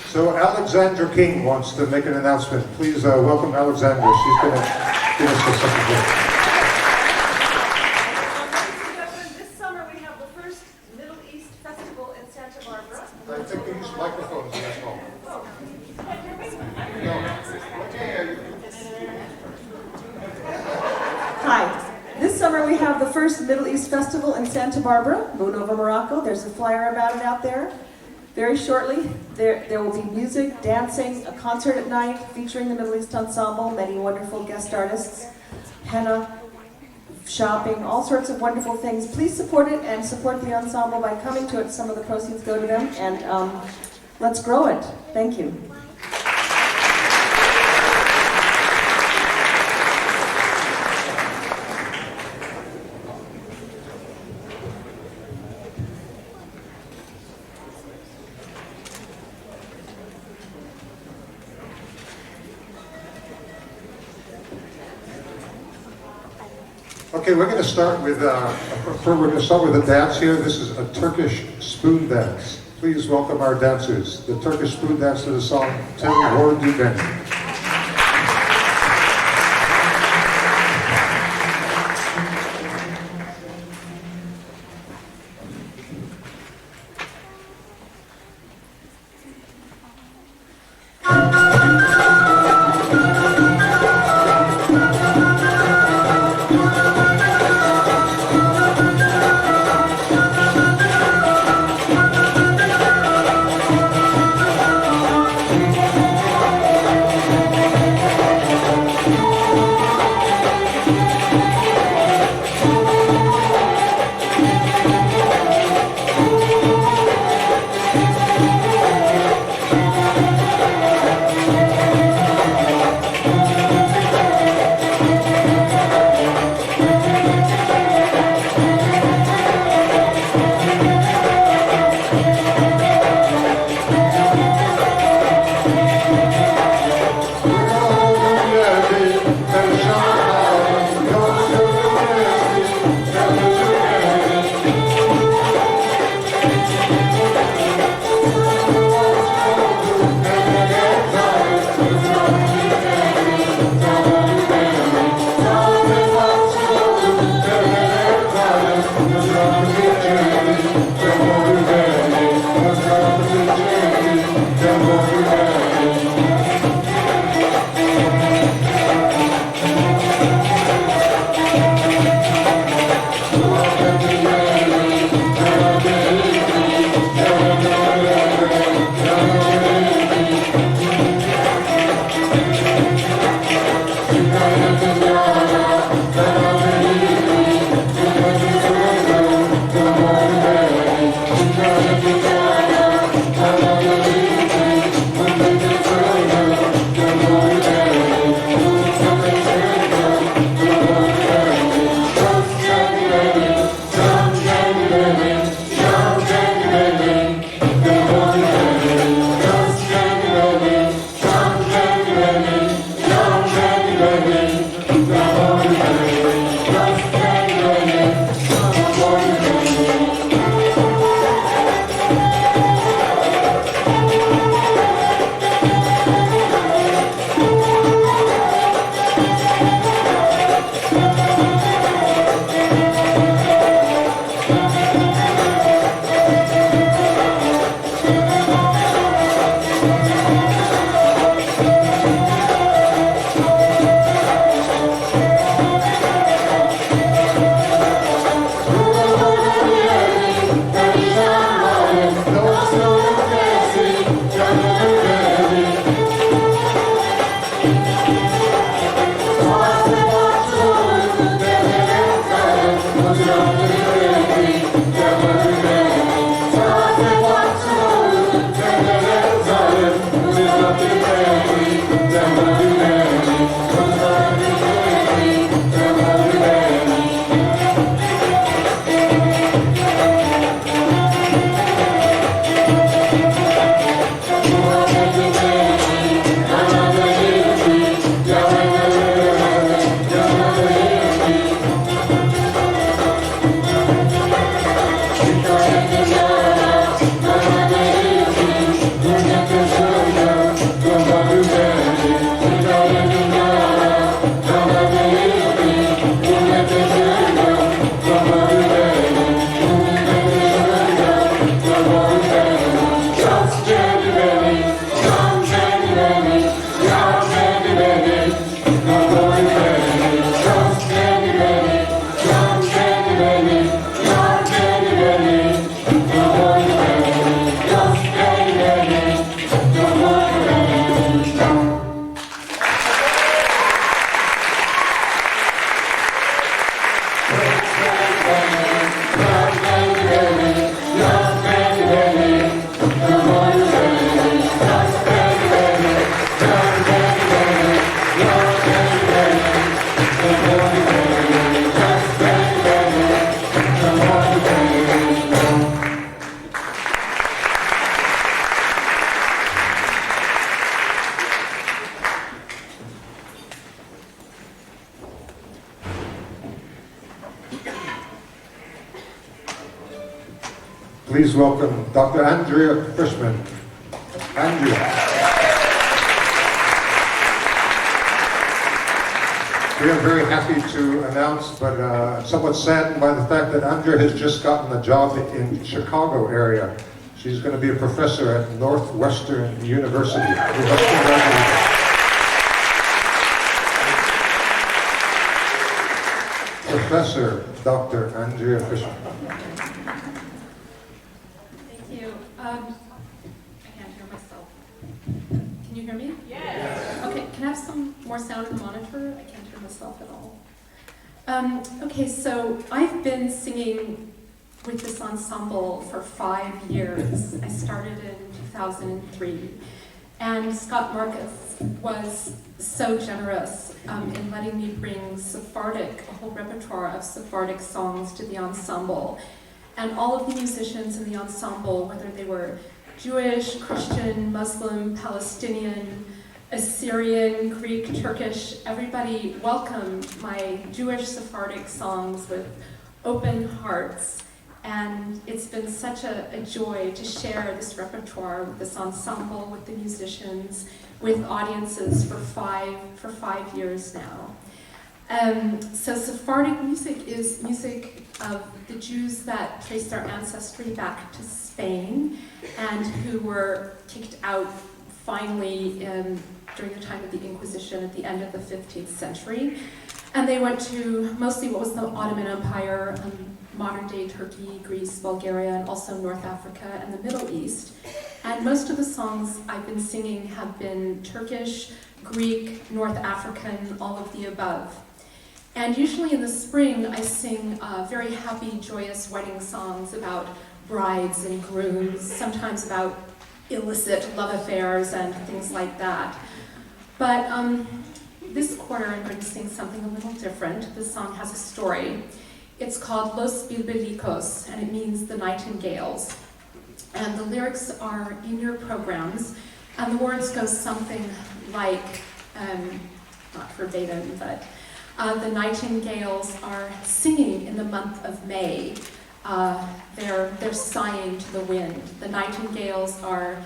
So Alexandra King wants to make an announcement. Please welcome Alexandra. She's going to give us the second gift. This summer we have the first Middle East Festival in Santa Barbara. I think they use microphones in that hall. Hi. This summer we have the first Middle East Festival in Santa Barbara, Moon over Morocco. There's a flyer about it out there. Very shortly, there will be music, dancing, a concert at night featuring the Middle East Ensemble, many wonderful guest artists, henna, shopping, all sorts of wonderful things. Please support it and support the ensemble by coming to it. Some of the proceeds go to them, and let's grow it. Thank you. Okay, we're going to start with a dance here. This is a Turkish spoon dance. Please welcome our dancers. The Turkish spoon dance to the song Tel Hordu Beni. Please welcome Dr. Andrea Frischman. Andrea. We are very happy to announce, but somewhat saddened by the fact that Andrea has just gotten a job in Chicago area. She's going to be a professor at Northwestern University. We hope to congratulate her. Professor Dr. Andrea Fisher. Thank you. I can't hear myself. Can you hear me? Yes. Okay, can I have some more sound in the monitor? I can't hear myself at all. Okay, so I've been singing with this ensemble for 5 years. I started in 2003. And Scott Marcus was so generous in letting me bring Sephardic, a whole repertoire of Sephardic songs to the ensemble. And all of the musicians in the ensemble, whether they were Jewish, Christian, Muslim, Palestinian, Assyrian, Greek, Turkish, everybody welcomed my Jewish Sephardic songs with open hearts. And it's been such a joy to share this repertoire with this ensemble, with the musicians, with audiences for five years now. So Sephardic music is music of the Jews that trace their ancestry back to Spain and who were kicked out finally during the time of the Inquisition at the end of the 15th century. And they went to mostly what was the Ottoman Empire, modern-day Turkey, Greece, Bulgaria, and also North Africa and the Middle East. And most of the songs I've been singing have been Turkish, Greek, North African, all of the above. And usually in the spring, I sing very happy, joyous wedding songs about brides and grooms, sometimes about illicit love affairs and things like that. But this quarter, I'm going to sing something a little different. This song has a story. It's called Los Bilbilicos, and it means the nightingales. And the lyrics are in your programs, and the words go something like, not verbatim, but the nightingales are singing in the month of May. They're sighing to the wind. The nightingales are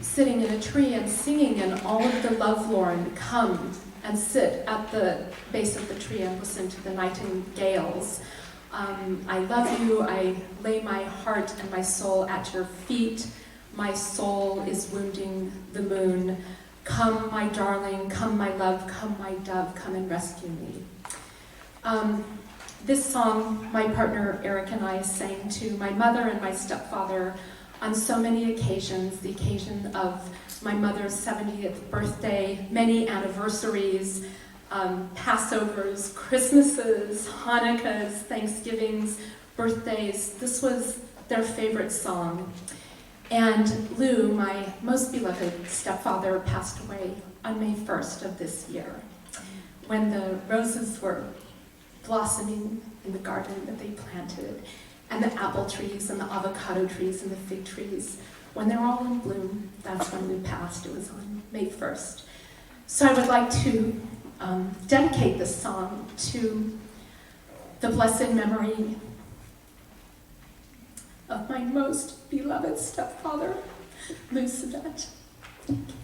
sitting in a tree and singing, and all of the lovelorn come and sit at the base of the tree and listen to the nightingales. I love you, I lay my heart and my soul at your feet. My soul is wounding the moon. Come, my darling, come, my love, come, my dove, come and rescue me. This song, my partner Eric and I sang to my mother and my stepfather on so many occasions, the occasion of my mother's 70th birthday, many anniversaries, Passovers, Christmases, Hanukkahs, Thanksgivings, birthdays. This was their favorite song. And Lou, my most beloved stepfather, passed away on May 1st of this year, when the roses were blossoming in the garden that they planted, and the apple trees and the avocado trees and the fig trees. When they're all in bloom, that's when Lou passed. It was on May 1st. So I would like to dedicate this song to the blessed memory of my most beloved stepfather, Lou Sadet. Thank you.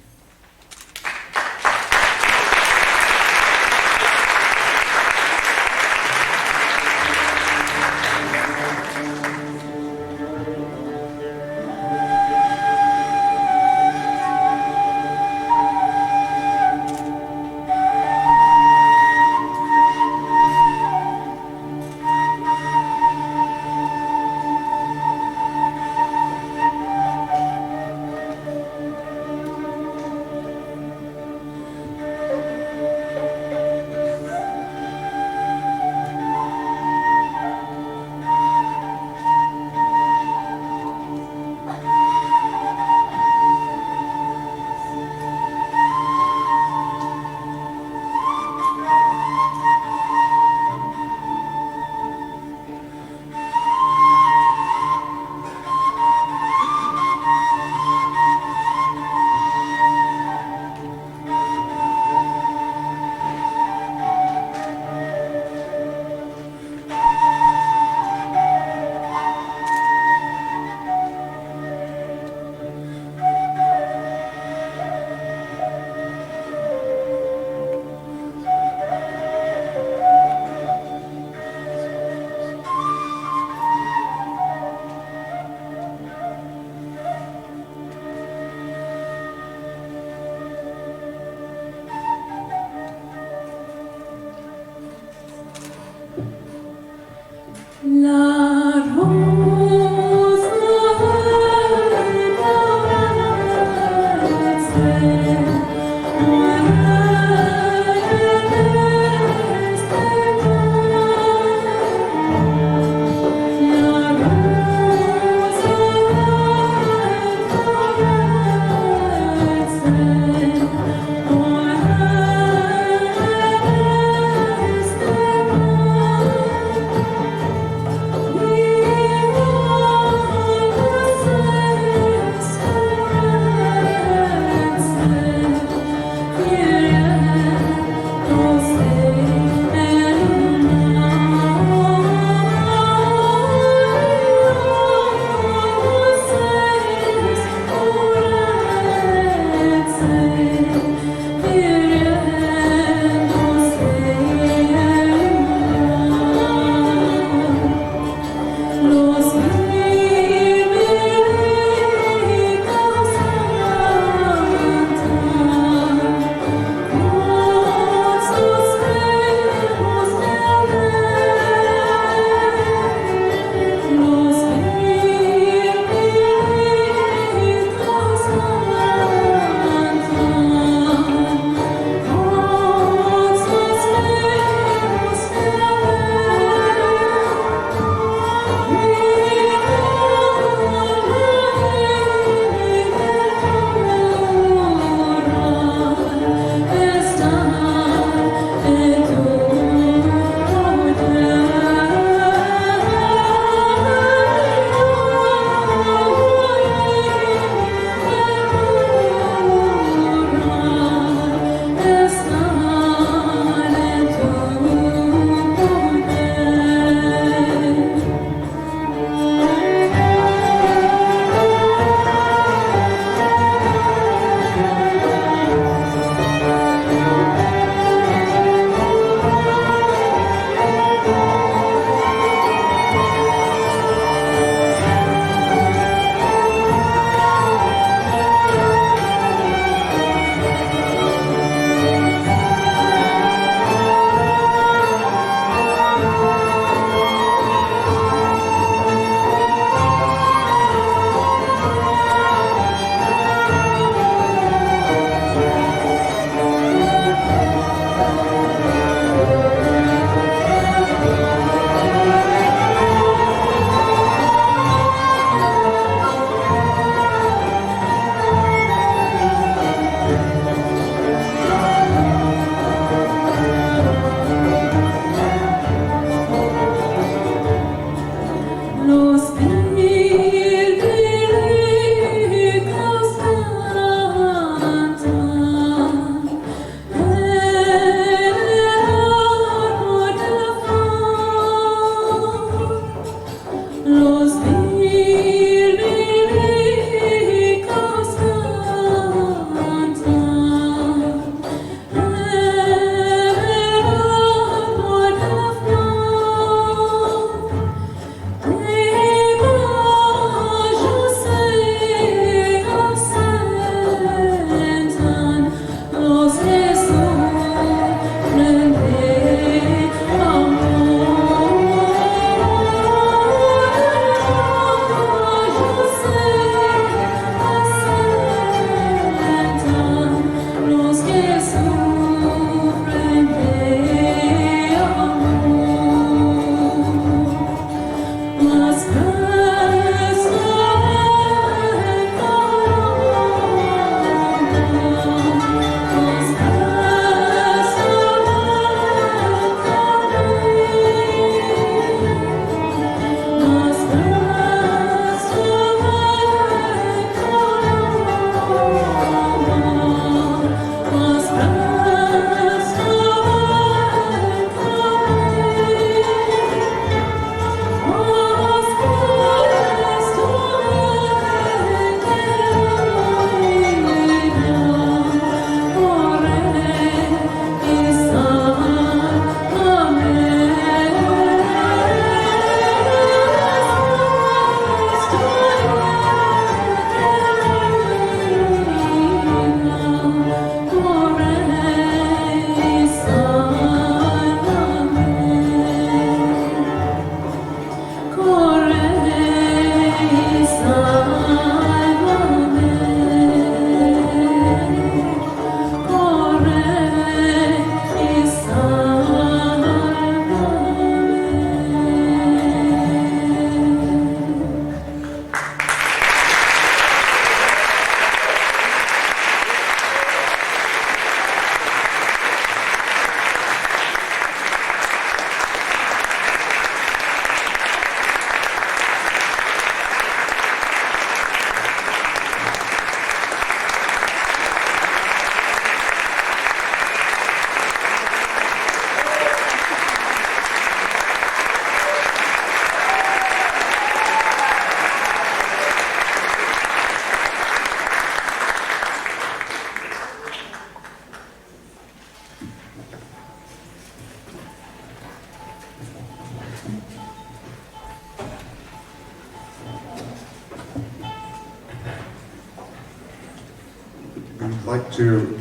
like to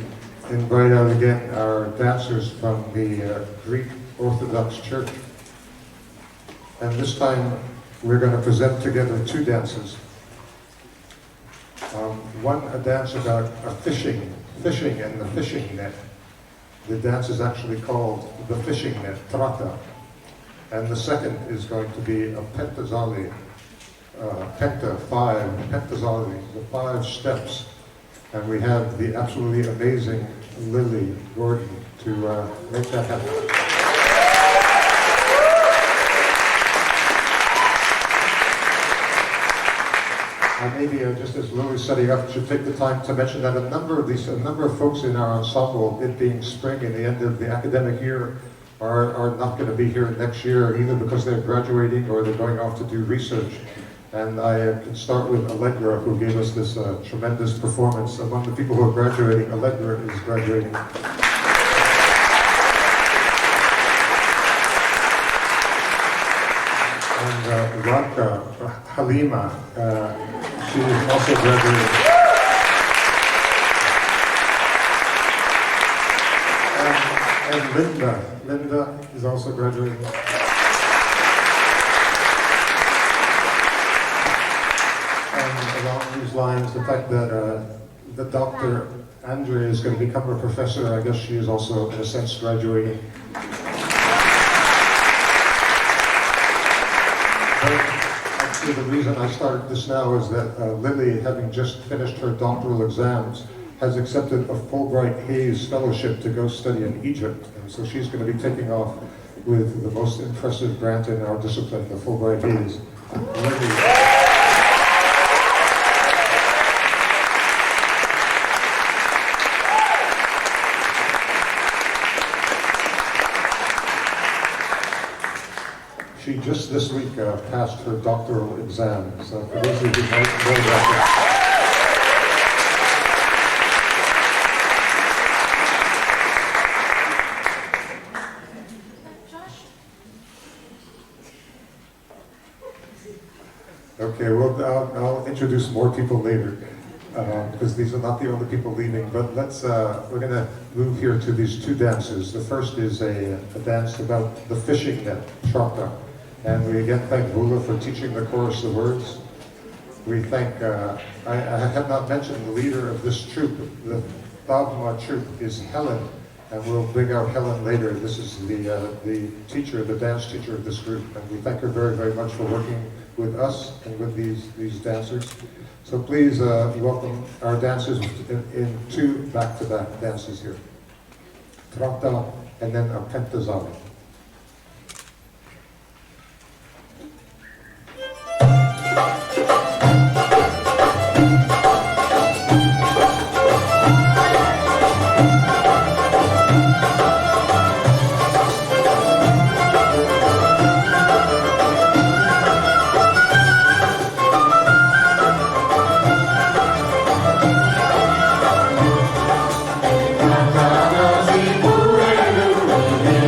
invite out again our dancers from the Greek Orthodox Church. And this time we're going to present together two dances. One, a dance about fishing and the fishing net. The dance is actually called the fishing net, trata. And the second is going to be a pentazali, pentazali, the 5 steps. And we have the absolutely amazing Lily Gordon to make that happen. Maybe just as Lily's setting up, should take the time to mention that a number of folks in our ensemble, it being spring and the end of the academic year, are not going to be here next year, either because they're graduating or they're going off to do research. And I can start with Allegra, who gave us this tremendous performance. Among the people who are graduating, Allegra is graduating. And Radka, Halima, she is also graduating. And Linda is also graduating. And along these lines, the fact that the Dr. Andrea is going to become a professor, I guess she is also, in a sense, graduating. Actually, the reason I started this now is that Lily, having just finished her doctoral exams, has accepted a Fulbright Hayes Fellowship to go study in Egypt. And so she's going to be taking off with the most impressive grant in our discipline, the Fulbright Hayes. She just this week passed her doctoral exam, so for those of you who might know that. Okay, well, I'll introduce more people later, because these are not the only people leaving, but we're going to move here to these two dances. The first is a dance about the fishing net, trata. And we again thank Bula for teaching the chorus the words. We thank, I have not mentioned the leader of this troupe. The Thavma troupe is Helen, and we'll bring out Helen later. This is the teacher, the dance teacher of this group, and we thank her very, very much for working with us and with these dancers. So please welcome our dancers in 2 back-to-back dances here. Trata and then a pentazali.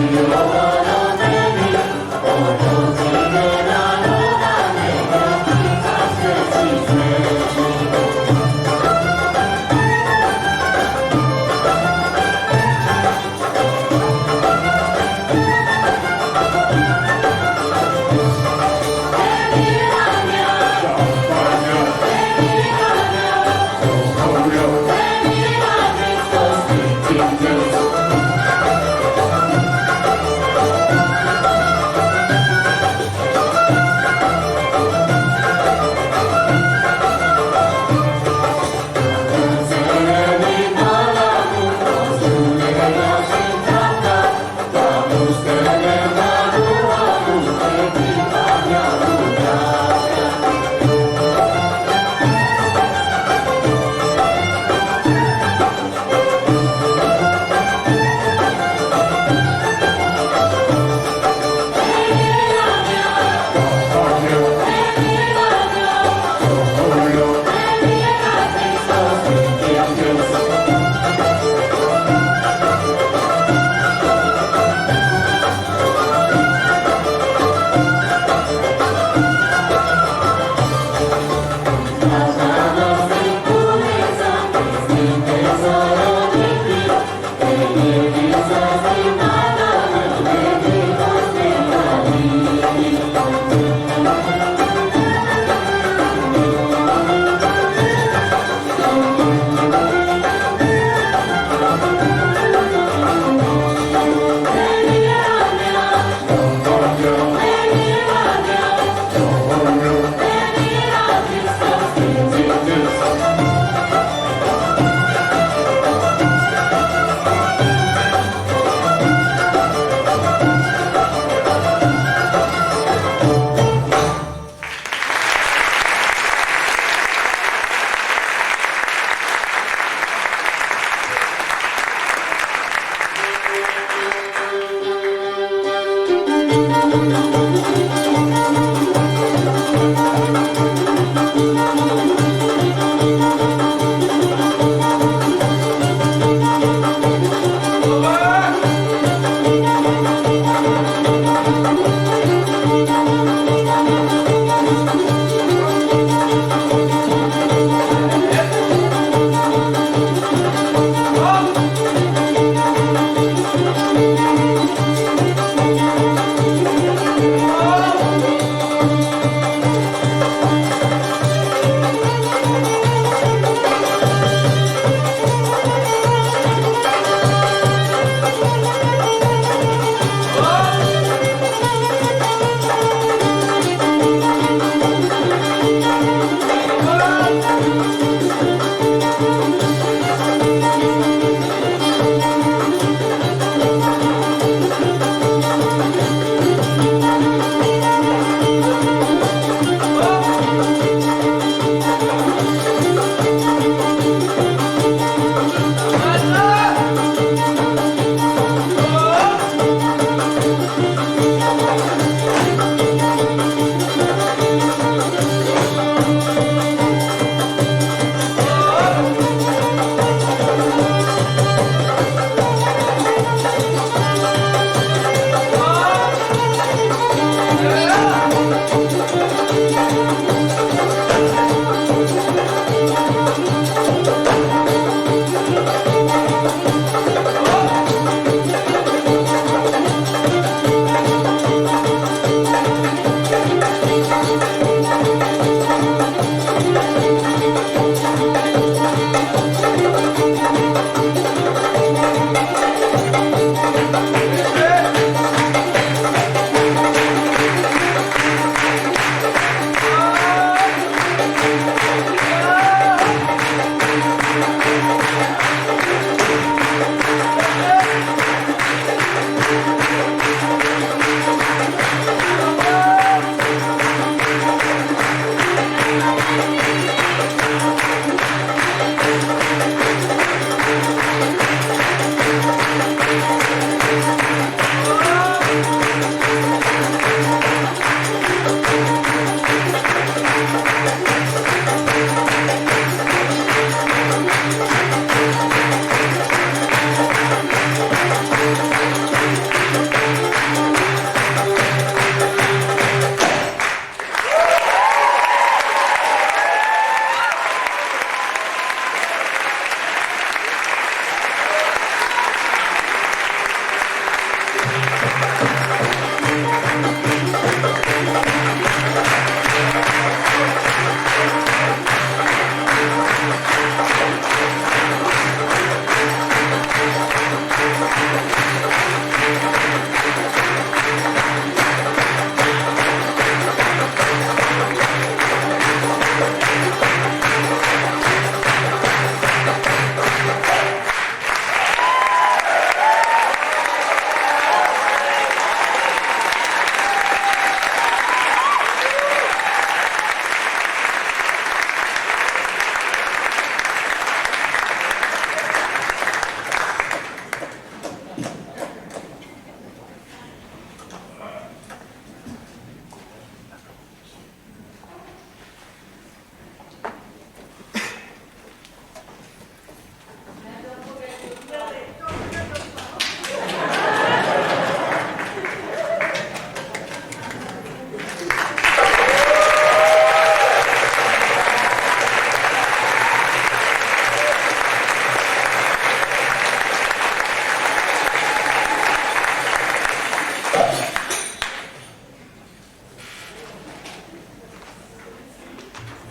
Yo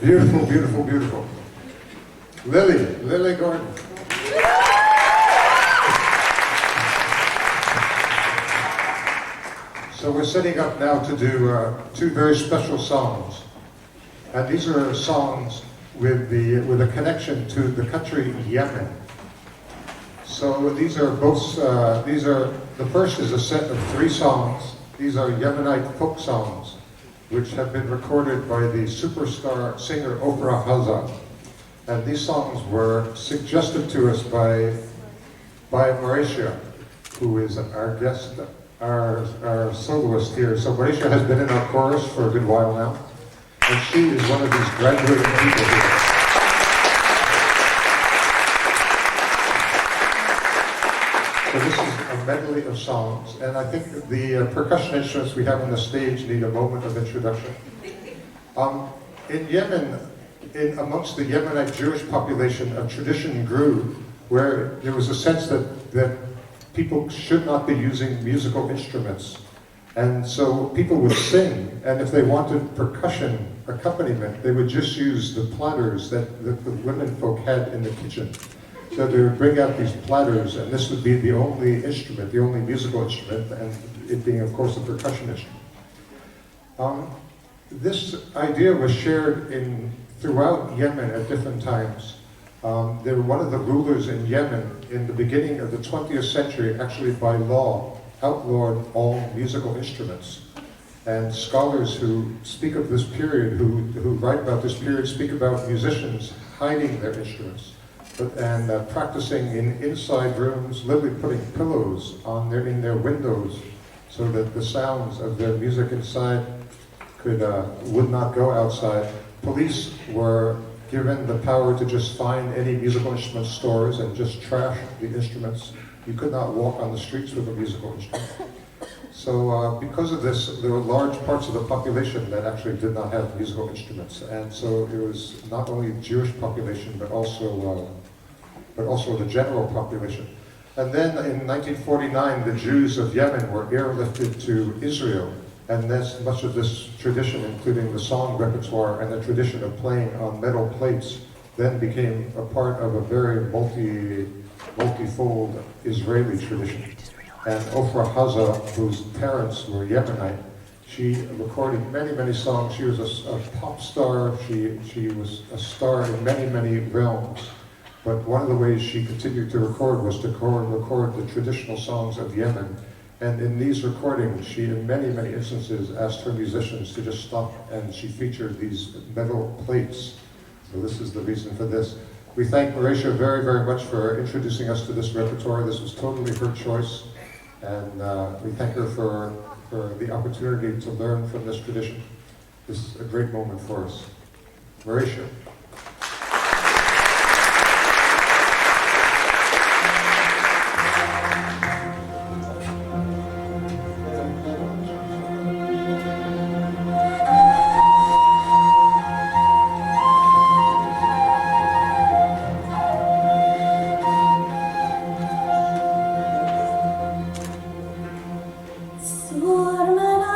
Beautiful, beautiful, beautiful. Lily Gordon. So we're setting up now to do two very special songs. And these are songs with a connection to the country Yemen. So these are both, the first is a set of 3 songs. These are Yemenite folk songs, which have been recorded by the superstar singer Oprah Hazza. And these songs were suggested to us by Mauricia, who is our guest, our soloist here. So Mauricia has been in our chorus for a good while now, and she is one of these graduating people here. So this is a medley of songs, and I think the percussion instruments we have on the stage need a moment of introduction. In Yemen, amongst the Yemenite Jewish population, a tradition grew where there was a sense that people should not be using musical instruments. And so people would sing, and if they wanted percussion accompaniment, they would just use the platters that the women folk had in the kitchen. So they would bring out these platters, and this would be the only instrument, the only musical instrument, and it being, of course, a percussion instrument. This idea was shared throughout Yemen at different times. They were one of the rulers in Yemen in the beginning of the 20th century, actually by law, outlawed all musical instruments. And scholars who speak of this period, who write about this period, speak about musicians hiding their instruments and practicing in inside rooms, literally putting pillows in their windows so that the sounds of their music inside would not go outside. Police were given the power to just find any musical instrument stores and just trash the instruments. You could not walk on the streets with a musical instrument. So because of this, there were large parts of the population that actually did not have musical instruments. And so it was not only the Jewish population, but also the general population. And then in 1949, the Jews of Yemen were airlifted to Israel. And much of this tradition, including the song repertoire and the tradition of playing on metal plates, then became a part of a very multifold Israeli tradition. And Ofra Haza, whose parents were Yemenite, she recorded many, many songs. She was a pop star. She was a star in many, many realms. But one of the ways she continued to record was to record the traditional songs of Yemen. And in these recordings, she, in many, many instances, asked her musicians to just stop, and she featured these metal plates. So this is the reason for this. We thank Mauricia very, very much for introducing us to this repertoire. This was totally her choice. And we thank her for the opportunity to learn from this tradition. This is a great moment for us. Mauricia. Surmana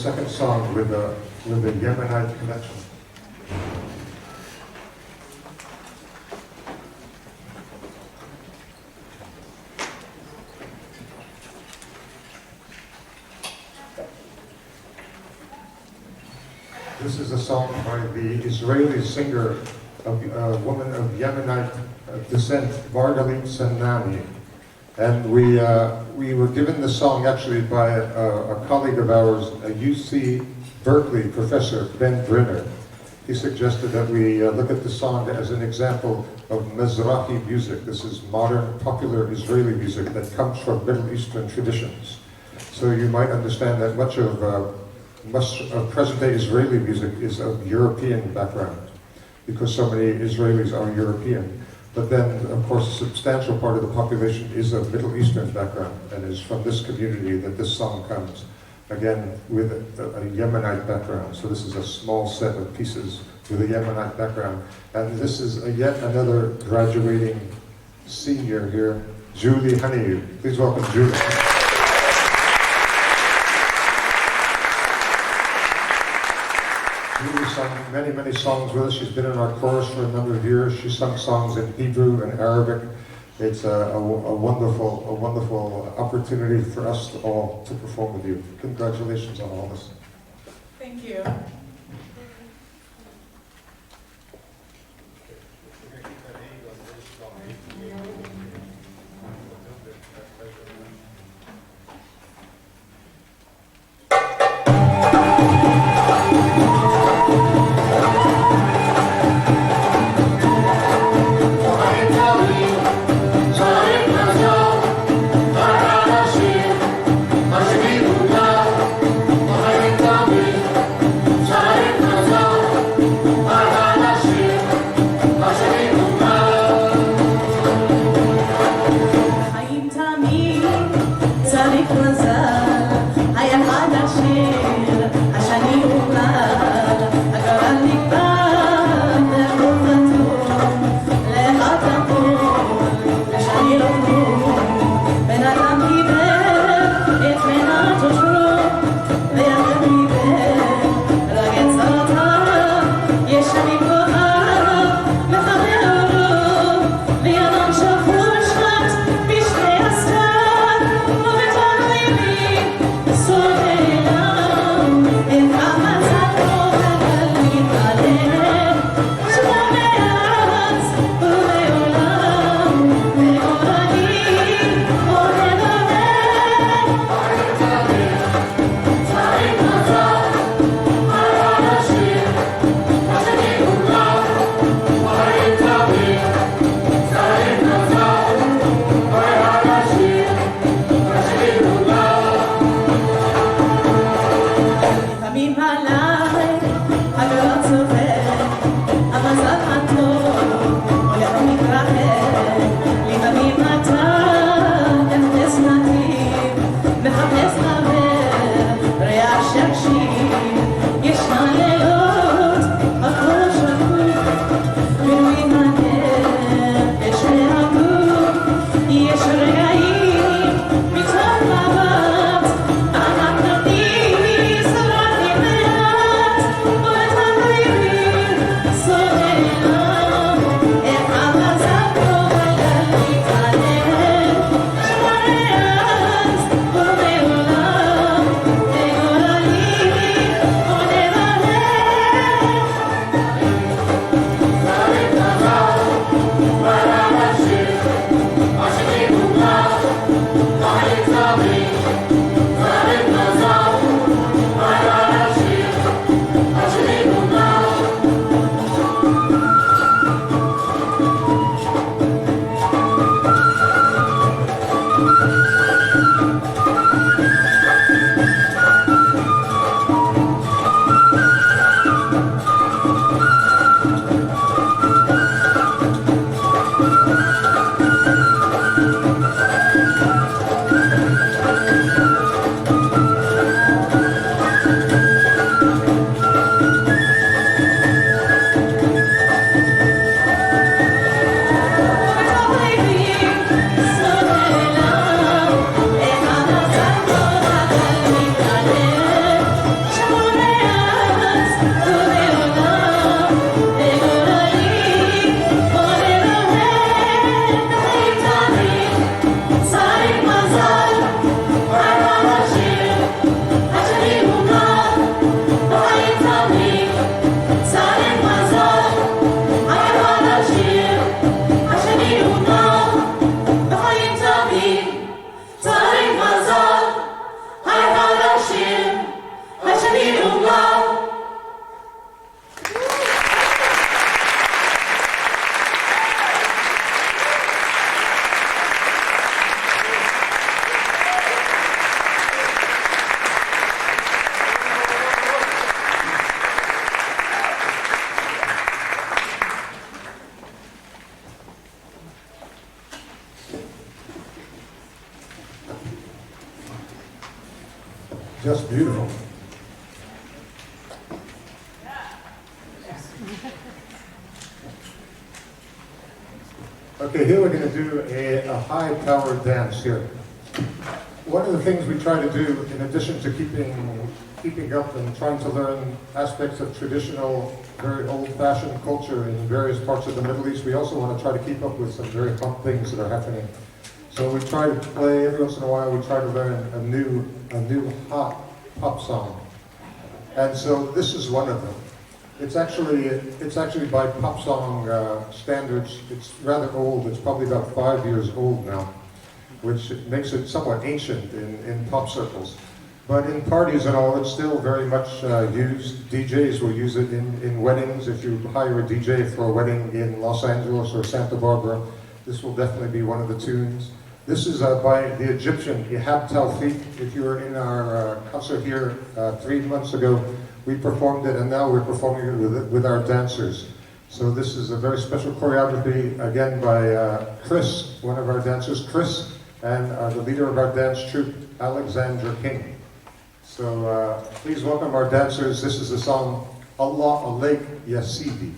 second song with the Yemenite connection. This is a song by the Israeli singer, a woman of Yemenite descent, Margalit Sanani. And we were given the song actually by a colleague of ours, a UC Berkeley professor, Ben Brenner. He suggested that we look at the song as an example of Mizrahi music. This is modern, popular Israeli music that comes from Middle Eastern traditions. So you might understand that much of present-day Israeli music is of European background, because so many Israelis are European. But then, of course, a substantial part of the population is of Middle Eastern background, and is from this community that this song comes, again, with a Yemenite background. So this is a small set of pieces with a Yemenite background. And this is yet another graduating senior here, Julie Honey. Please welcome Julie. Julie sung many, many songs with us. She's been in our chorus for a number of years. She sung songs in Hebrew and Arabic. It's a wonderful opportunity for us all to perform with you. Congratulations on all this. Thank you. Sorry, Just beautiful. Okay, here we're going to do a high-powered dance here. One of the things we try to do, in addition to keeping up and trying to learn aspects of traditional, very old-fashioned culture in various parts of the Middle East, we also want to try to keep up with some very hot things that are happening. So we try to play, every once in a while, we try to learn a new hot pop song. And so this is one of them. It's actually by pop song standards, it's rather old. It's probably about 5 years old now, which makes it somewhat ancient in pop circles. But in parties and all, it's still very much used. DJs will use it in weddings. If you hire a DJ for a wedding in Los Angeles or Santa Barbara, this will definitely be one of the tunes. This is by the Egyptian Ihab Tawfiq. If you were in our concert here 3 months ago, we performed it, and now we're performing it with our dancers. So this is a very special choreography, again by Chris, one of our dancers, Chris, and the leader of our dance troupe, Alexandra King. So please welcome our dancers. This is the song, Allah Alaik Ya Sidi.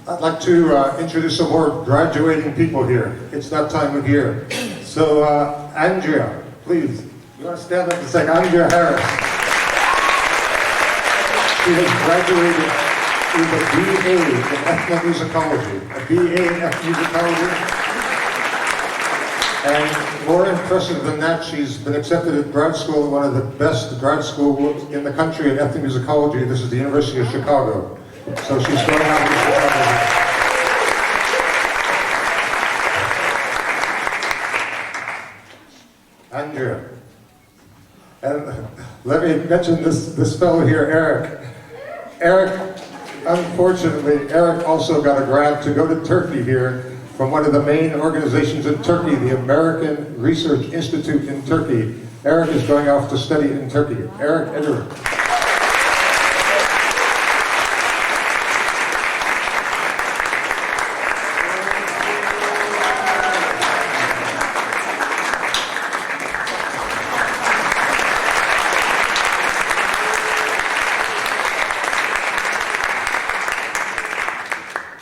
I'd like to introduce some more graduating people here. It's that time of year. So, Andrea, please. You want to stand up and say Andrea Harris. She has graduated with a BA in ethnomusicology. A BA in ethnomusicology. And more impressive than that, she's been accepted at grad school, one of the best grad schools in the country in ethnomusicology. This is the University of Chicago. So she's going out to Chicago. Andrea. And let me mention this fellow here, Eric. Eric, unfortunately, Eric also got a grant to go to Turkey here from one of the main organizations in Turkey, the American Research Institute in Turkey. Eric is going off to study in Turkey. Eric Ederer.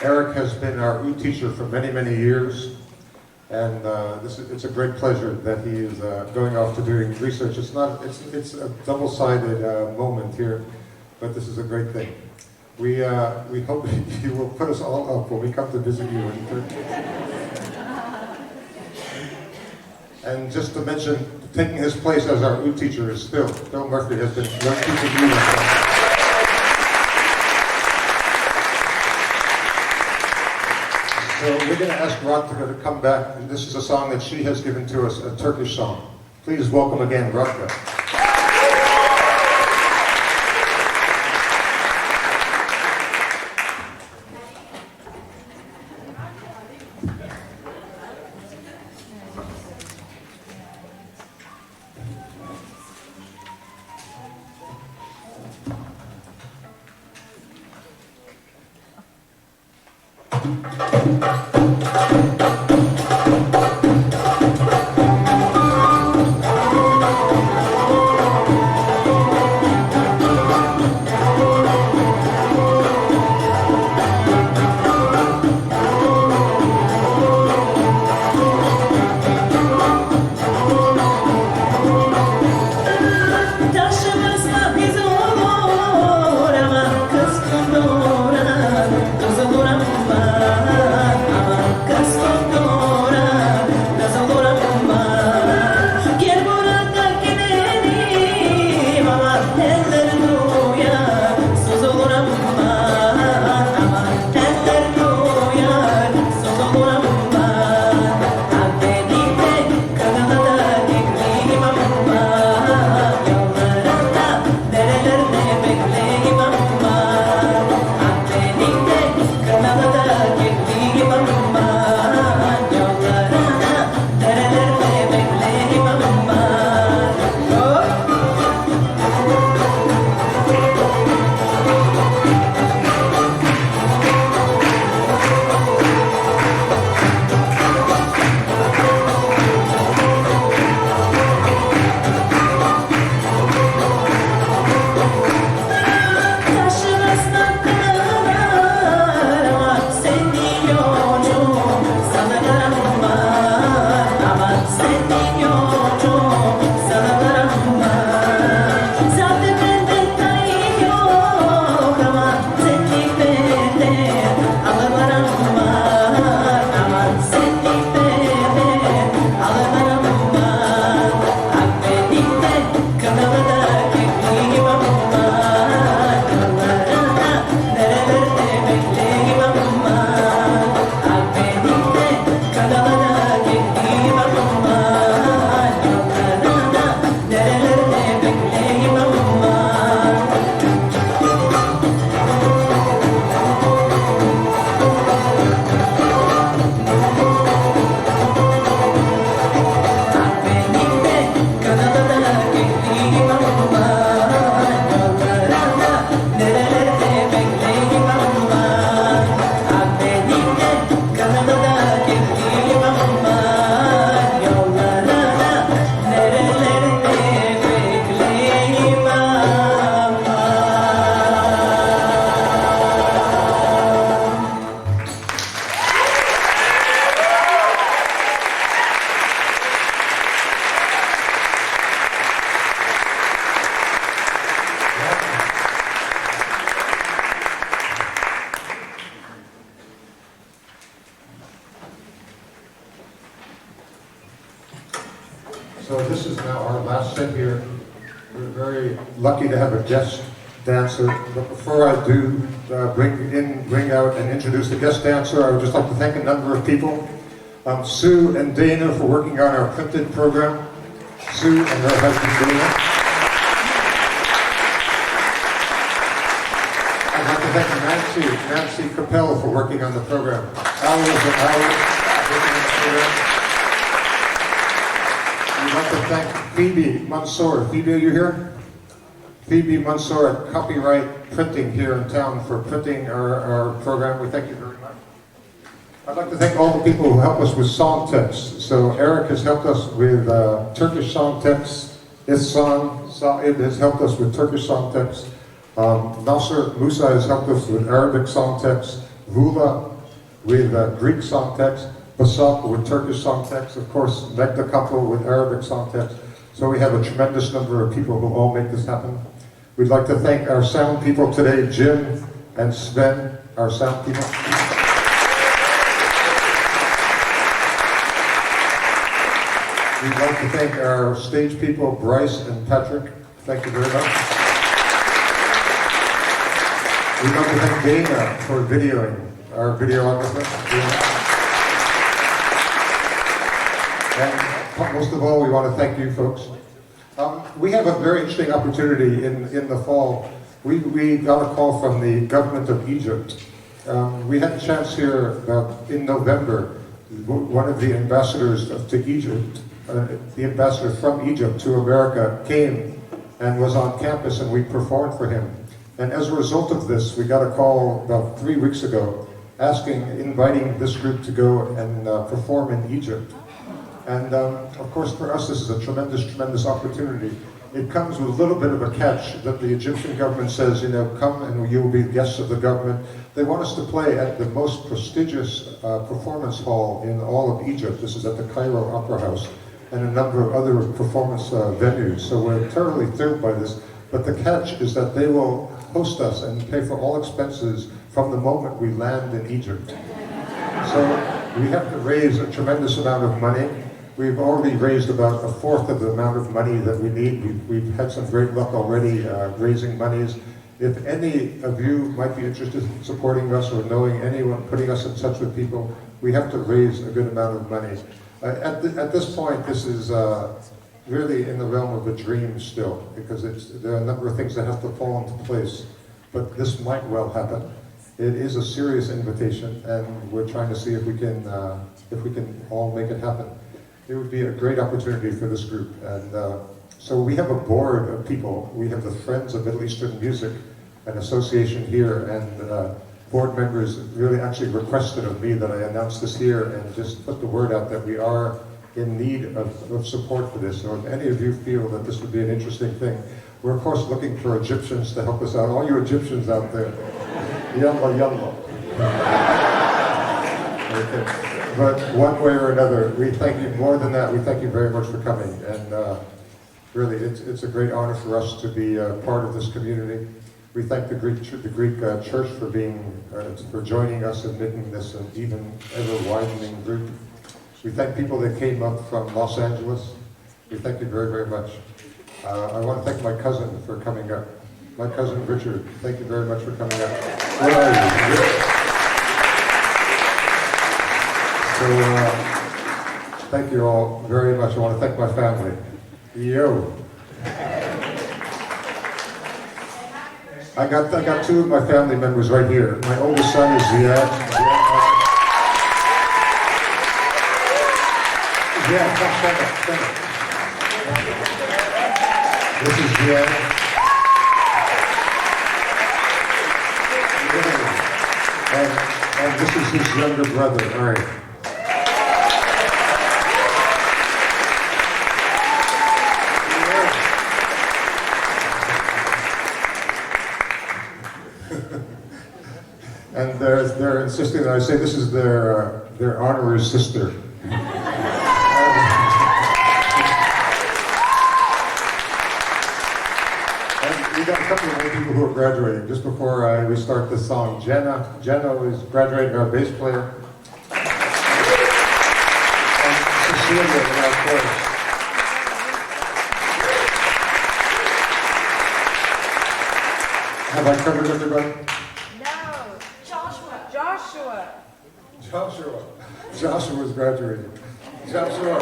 Eric has been our UT teacher for many, many years, and it's a great pleasure that he is going off to doing research. It's a double-sided moment here, but this is a great thing. We hope you will put us all up when we come to visit you in Turkey. And just to mention, taking his place as our UT teacher is Phil. Phil Murphy has been teaching you. So we're going to ask Radka to come back, and this is a song that she has given to us, a Turkish song. Please welcome again, Radka. said here, we're very lucky to have a guest dancer. But before I do bring out and introduce the guest dancer, I would just like to thank a number of people. Sue and Dana for working on our printed program. Sue and her husband Dana. I'd like to thank Nancy Capel for working on the program. Hours and hours working on the program. We'd like to thank Phoebe Mansour. Phoebe, are you here? Phoebe Mansour at Copyright Printing here in town for printing our program. We thank you very much. I'd like to thank all the people who help us with song text. So Eric has helped us with Turkish song text. Ihsan Saib has helped us with Turkish song text. Nasser Musa has helped us with Arabic song text. Vula with Greek song text. Basap with Turkish song text. Of course, Megda Kapil with Arabic song text. So we have a tremendous number of people who all make this happen. We'd like to thank our sound people today, Jim and Sven, our sound people. We'd like to thank our stage people, Bryce and Patrick. Thank you very much. We'd like to thank Dana for videoing, our videographer. And most of all, we want to thank you folks. We have a very interesting opportunity in the fall. We got a call from the government of Egypt. We had a chance here in November. One of the ambassadors to Egypt, the ambassador from Egypt to America came and was on campus and we performed for him. And as a result of this, we got a call about 3 weeks ago inviting this group to go and perform in Egypt. And of course, for us, this is a tremendous opportunity. It comes with a little bit of a catch that the Egyptian government says, come and you will be guests of the government. They want us to play at the most prestigious performance hall in all of Egypt. This is at the Cairo Opera House and a number of other performance venues. So we're thoroughly thrilled by this. But the catch is that they will host us and pay for all expenses from the moment we land in Egypt. So we have to raise a tremendous amount of money. We've already raised about a fourth of the amount of money that we need. We've had some great luck already raising monies. If any of you might be interested in supporting us or knowing anyone, putting us in touch with people, we have to raise a good amount of money. At this point, this is really in the realm of a dream still, because there are a number of things that have to fall into place. But this might well happen. It is a serious invitation, and we're trying to see if we can all make it happen. It would be a great opportunity for this group. And so we have a board of people. We have the Friends of Middle Eastern Music, an association here, and board members really actually requested of me that I announce this here and just put the word out that we are in need of support for this. So if any of you feel that this would be an interesting thing, we're of course looking for Egyptians to help us out. All you Egyptians out there, yalla yalla. Okay. But one way or another, we thank you. More than that, we thank you very much for coming. And really, it's a great honor for us to be part of this community. We thank the Greek Church for joining us and making this an even ever widening group. We thank people that came up from Los Angeles. We thank you very, very much. I want to thank my cousin for coming up. My cousin Richard, thank you very much for coming up. Where are you? So, thank you all very much. I want to thank my family. Yo. I got two of my family members right here. My oldest son is Ziad. Ziad, come stand up. This is Ziad. And this is his younger brother, Ari. And they're insisting that I say this is their honorary sister. And we got a couple of more people who are graduating. Just before we start this song, Jenna is graduating, our bass player. And Cecilia in our chorus. Have I covered everybody? No. Joshua. Joshua's graduating. Joshua.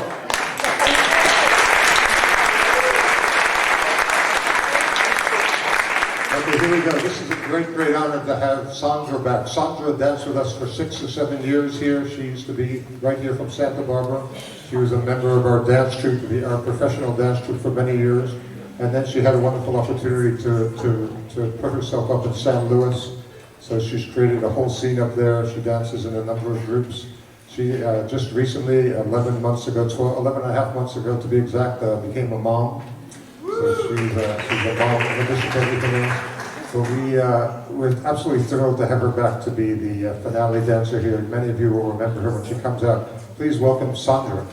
Okay, here we go. This is a great, great honor to have Sandra back. Sandra danced with us for 6 or 7 years here. She used to be right here from Santa Barbara. She was a member of our dance troupe, our professional dance troupe for many years. And then she had a wonderful opportunity to put herself up in San Luis. So she's created a whole scene up there. She dances in a number of groups. She just recently, 11 and a half months ago to be exact, became a mom. So she's a mom in addition to everything else. So we're absolutely thrilled to have her back to be the finale dancer here. Many of you will remember her when she comes out. Please welcome Sandra.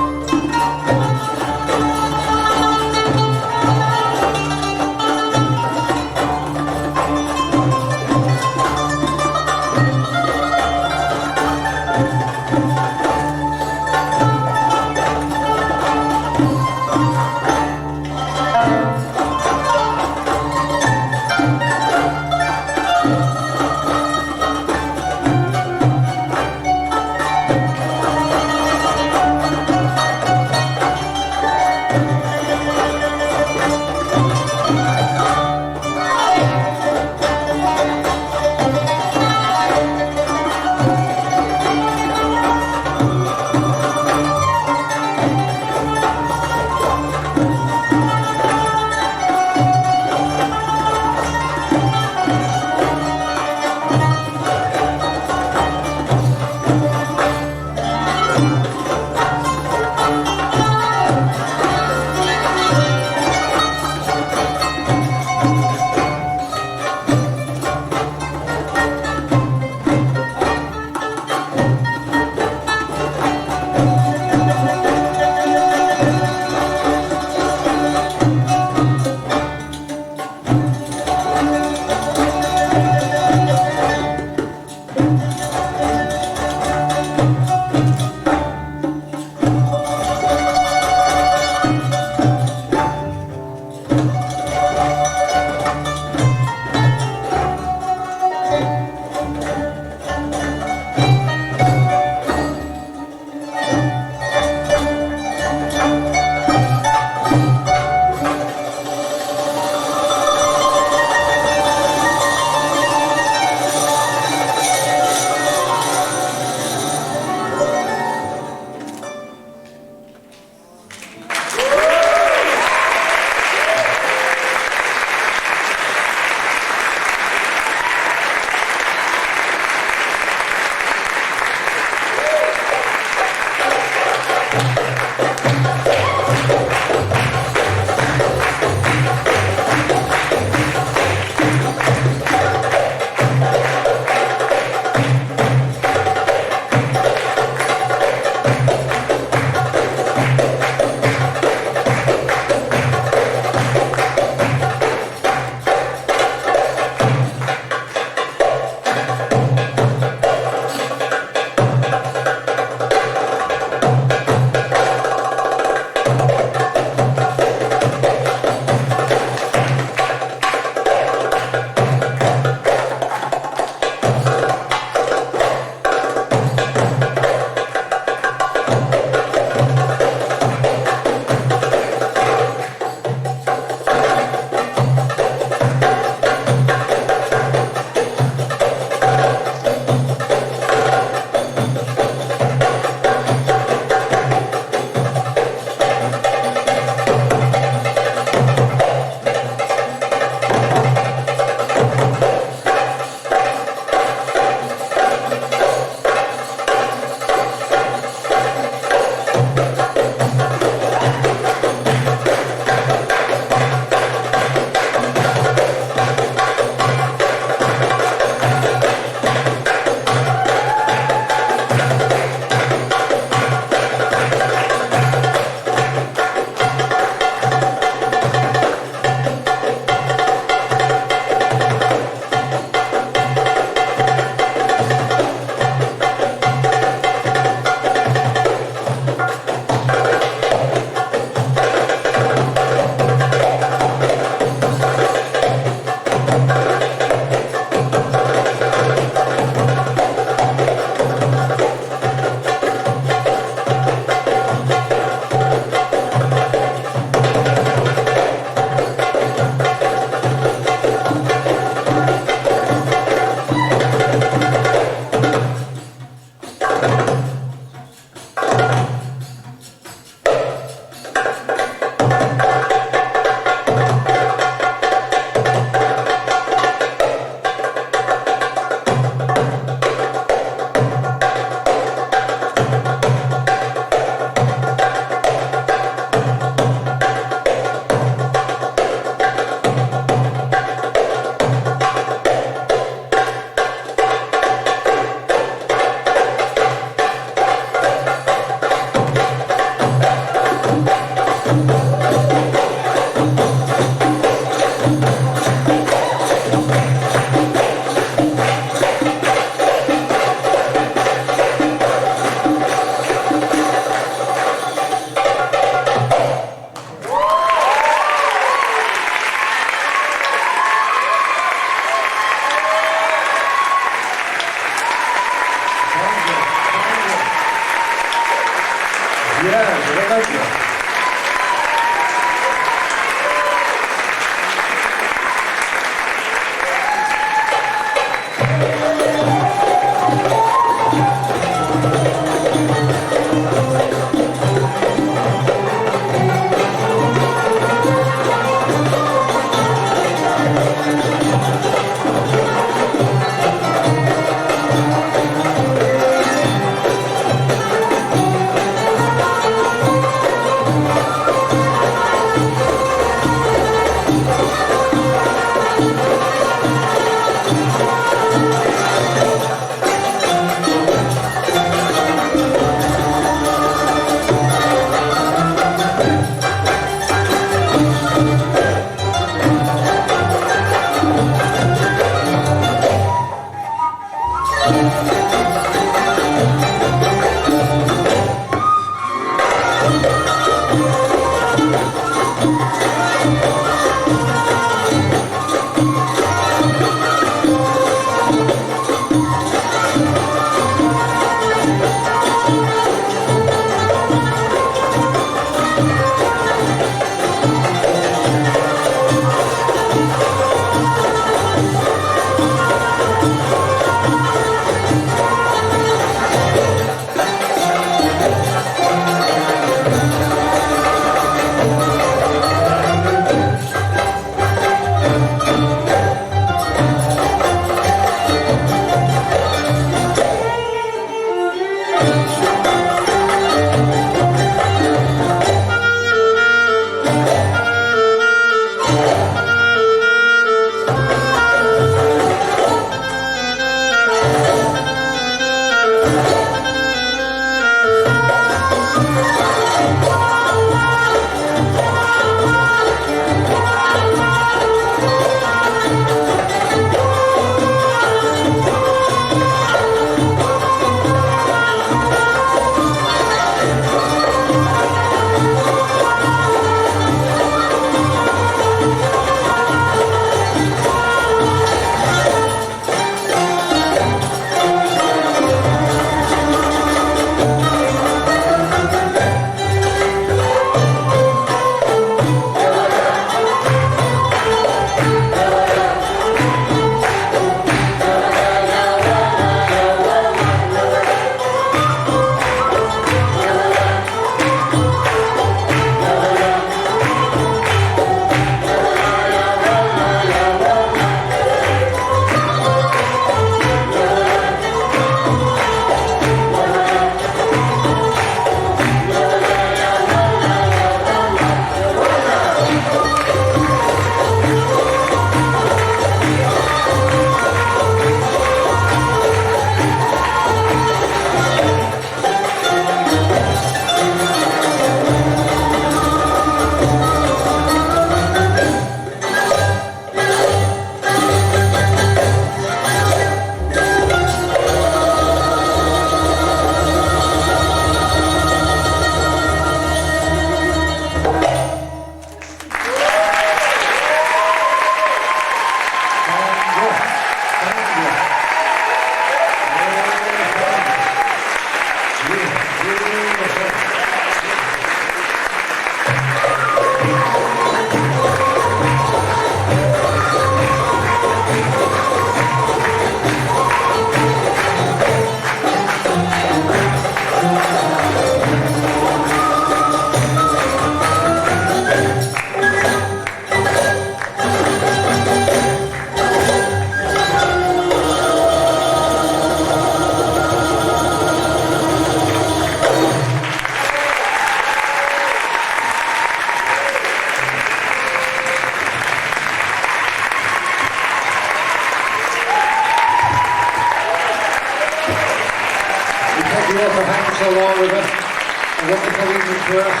all for hanging so long with us. A wonderful evening for us.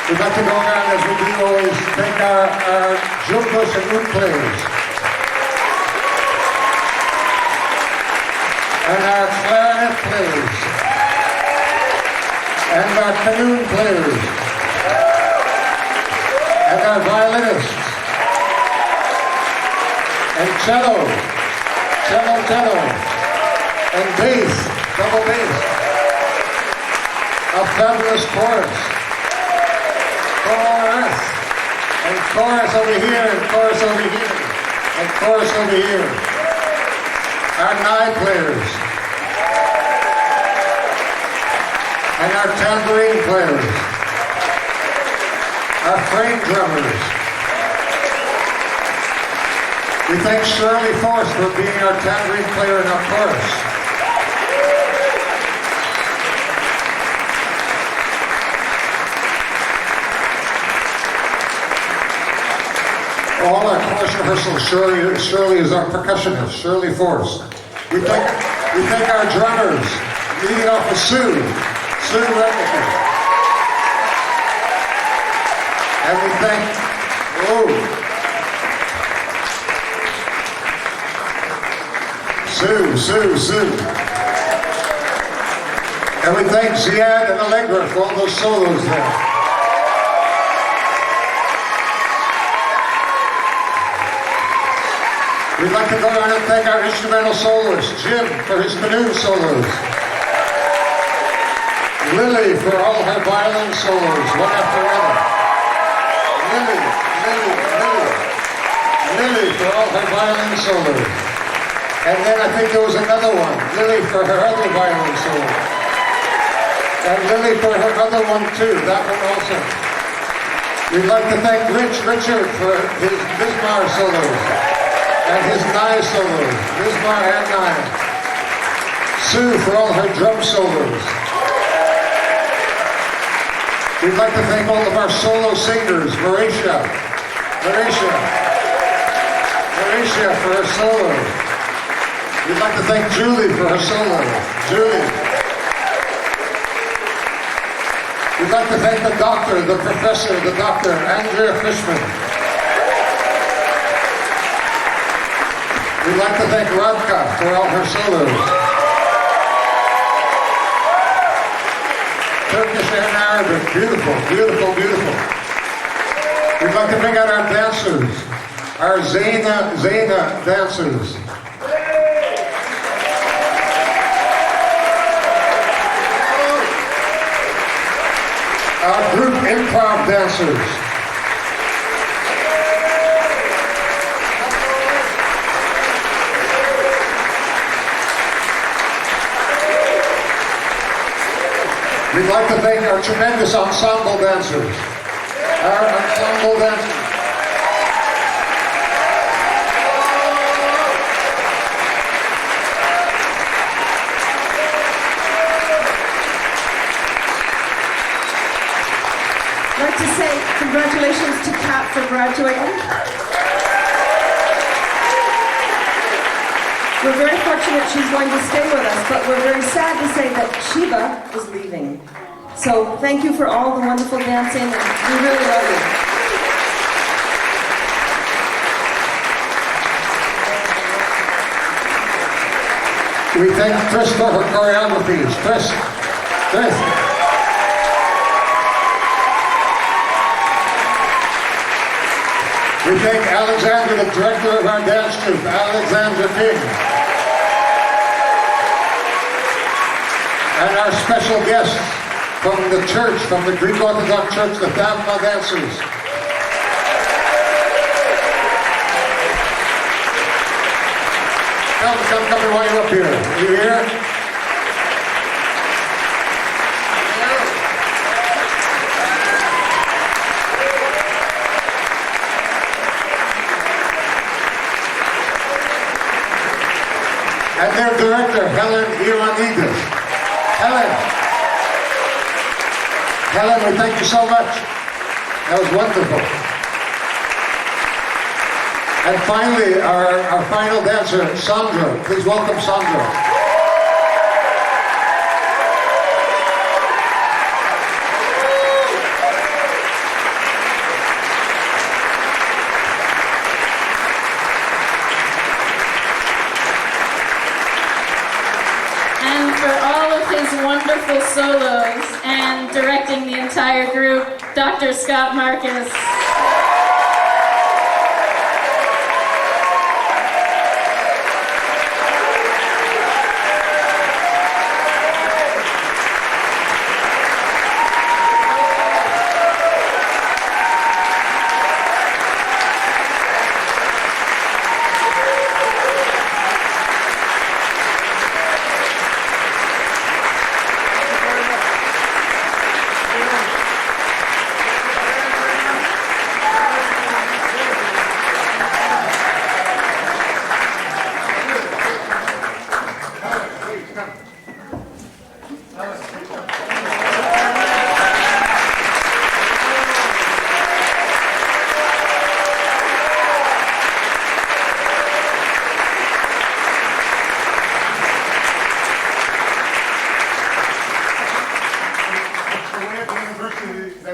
We'd like to go around, as we do always, thank our jumbos and oud players. And our clarinet players. And our canoon players. And our violinists. And cello. And bass, double bass. A fabulous chorus. And chorus over here, and chorus over here, and chorus over here. Our nine players. And our tambourine players. Our frame drummers. We thank Shirley Force for being our tambourine player in our chorus. All our chorus rehearsals, Shirley is our percussionist, Shirley Force. We thank our drummers, leading off with Sue Rednicker. And we thank, Sue. And we thank Ziad and Allegra for all those solos there. We'd like to go around and thank our instrumental soloist, Jim, for his canoe solos. Lily for all her violin solos, one after another. Lily for all her violin solos. And then I think there was another one, Lily for her other violin solo. And Lily for her other one too, that one also. We'd like to thank Richard for his Bismarck solos. And his Nye solos, Bismarck and Nye. Sue for all her drum solos. We'd like to thank all of our solo singers, Mauricia for her solo. We'd like to thank Julie for her solo. Julie. We'd like to thank the doctor, the professor, the doctor, Andrea Fishman. We'd like to thank Radka for all her solos. Turkish and Arabic, beautiful. We'd like to bring out our dancers, our Zena dancers. Our group improv dancers. We'd like to thank our tremendous ensemble dancers. I'd like to say congratulations to Kat for graduating. We're very fortunate she's going to stay with us, but we're very sad to say that Shiva is leaving. So thank you for all the wonderful dancing, and we really love you. We thank Chris for her choreographies. Chris. We thank Alexandra, the director of our dance troupe, Alexandra King. And our special guests from the church, from the Greek Orthodox Church, the Thamma dancers. Come while you're up here. Are you here? And their director, Helen Ioannidis. Helen, we thank you so much. That was wonderful. And finally, our final dancer, Sandra. Please welcome Sandra. those wonderful solos and directing the entire group, Dr. Scott Marcus.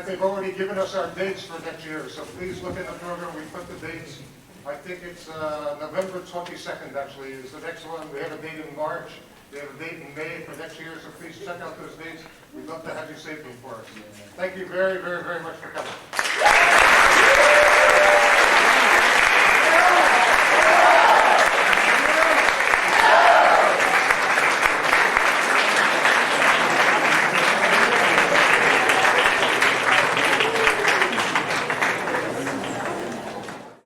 They've already given us our dates for next year, so please look in the program. We put the dates. I think it's November 22nd, actually, is the next one. We have a date in March. We have a date in May for next year, so please check out those dates. We'd love to have you save them for us. Thank you very, very, very much for coming.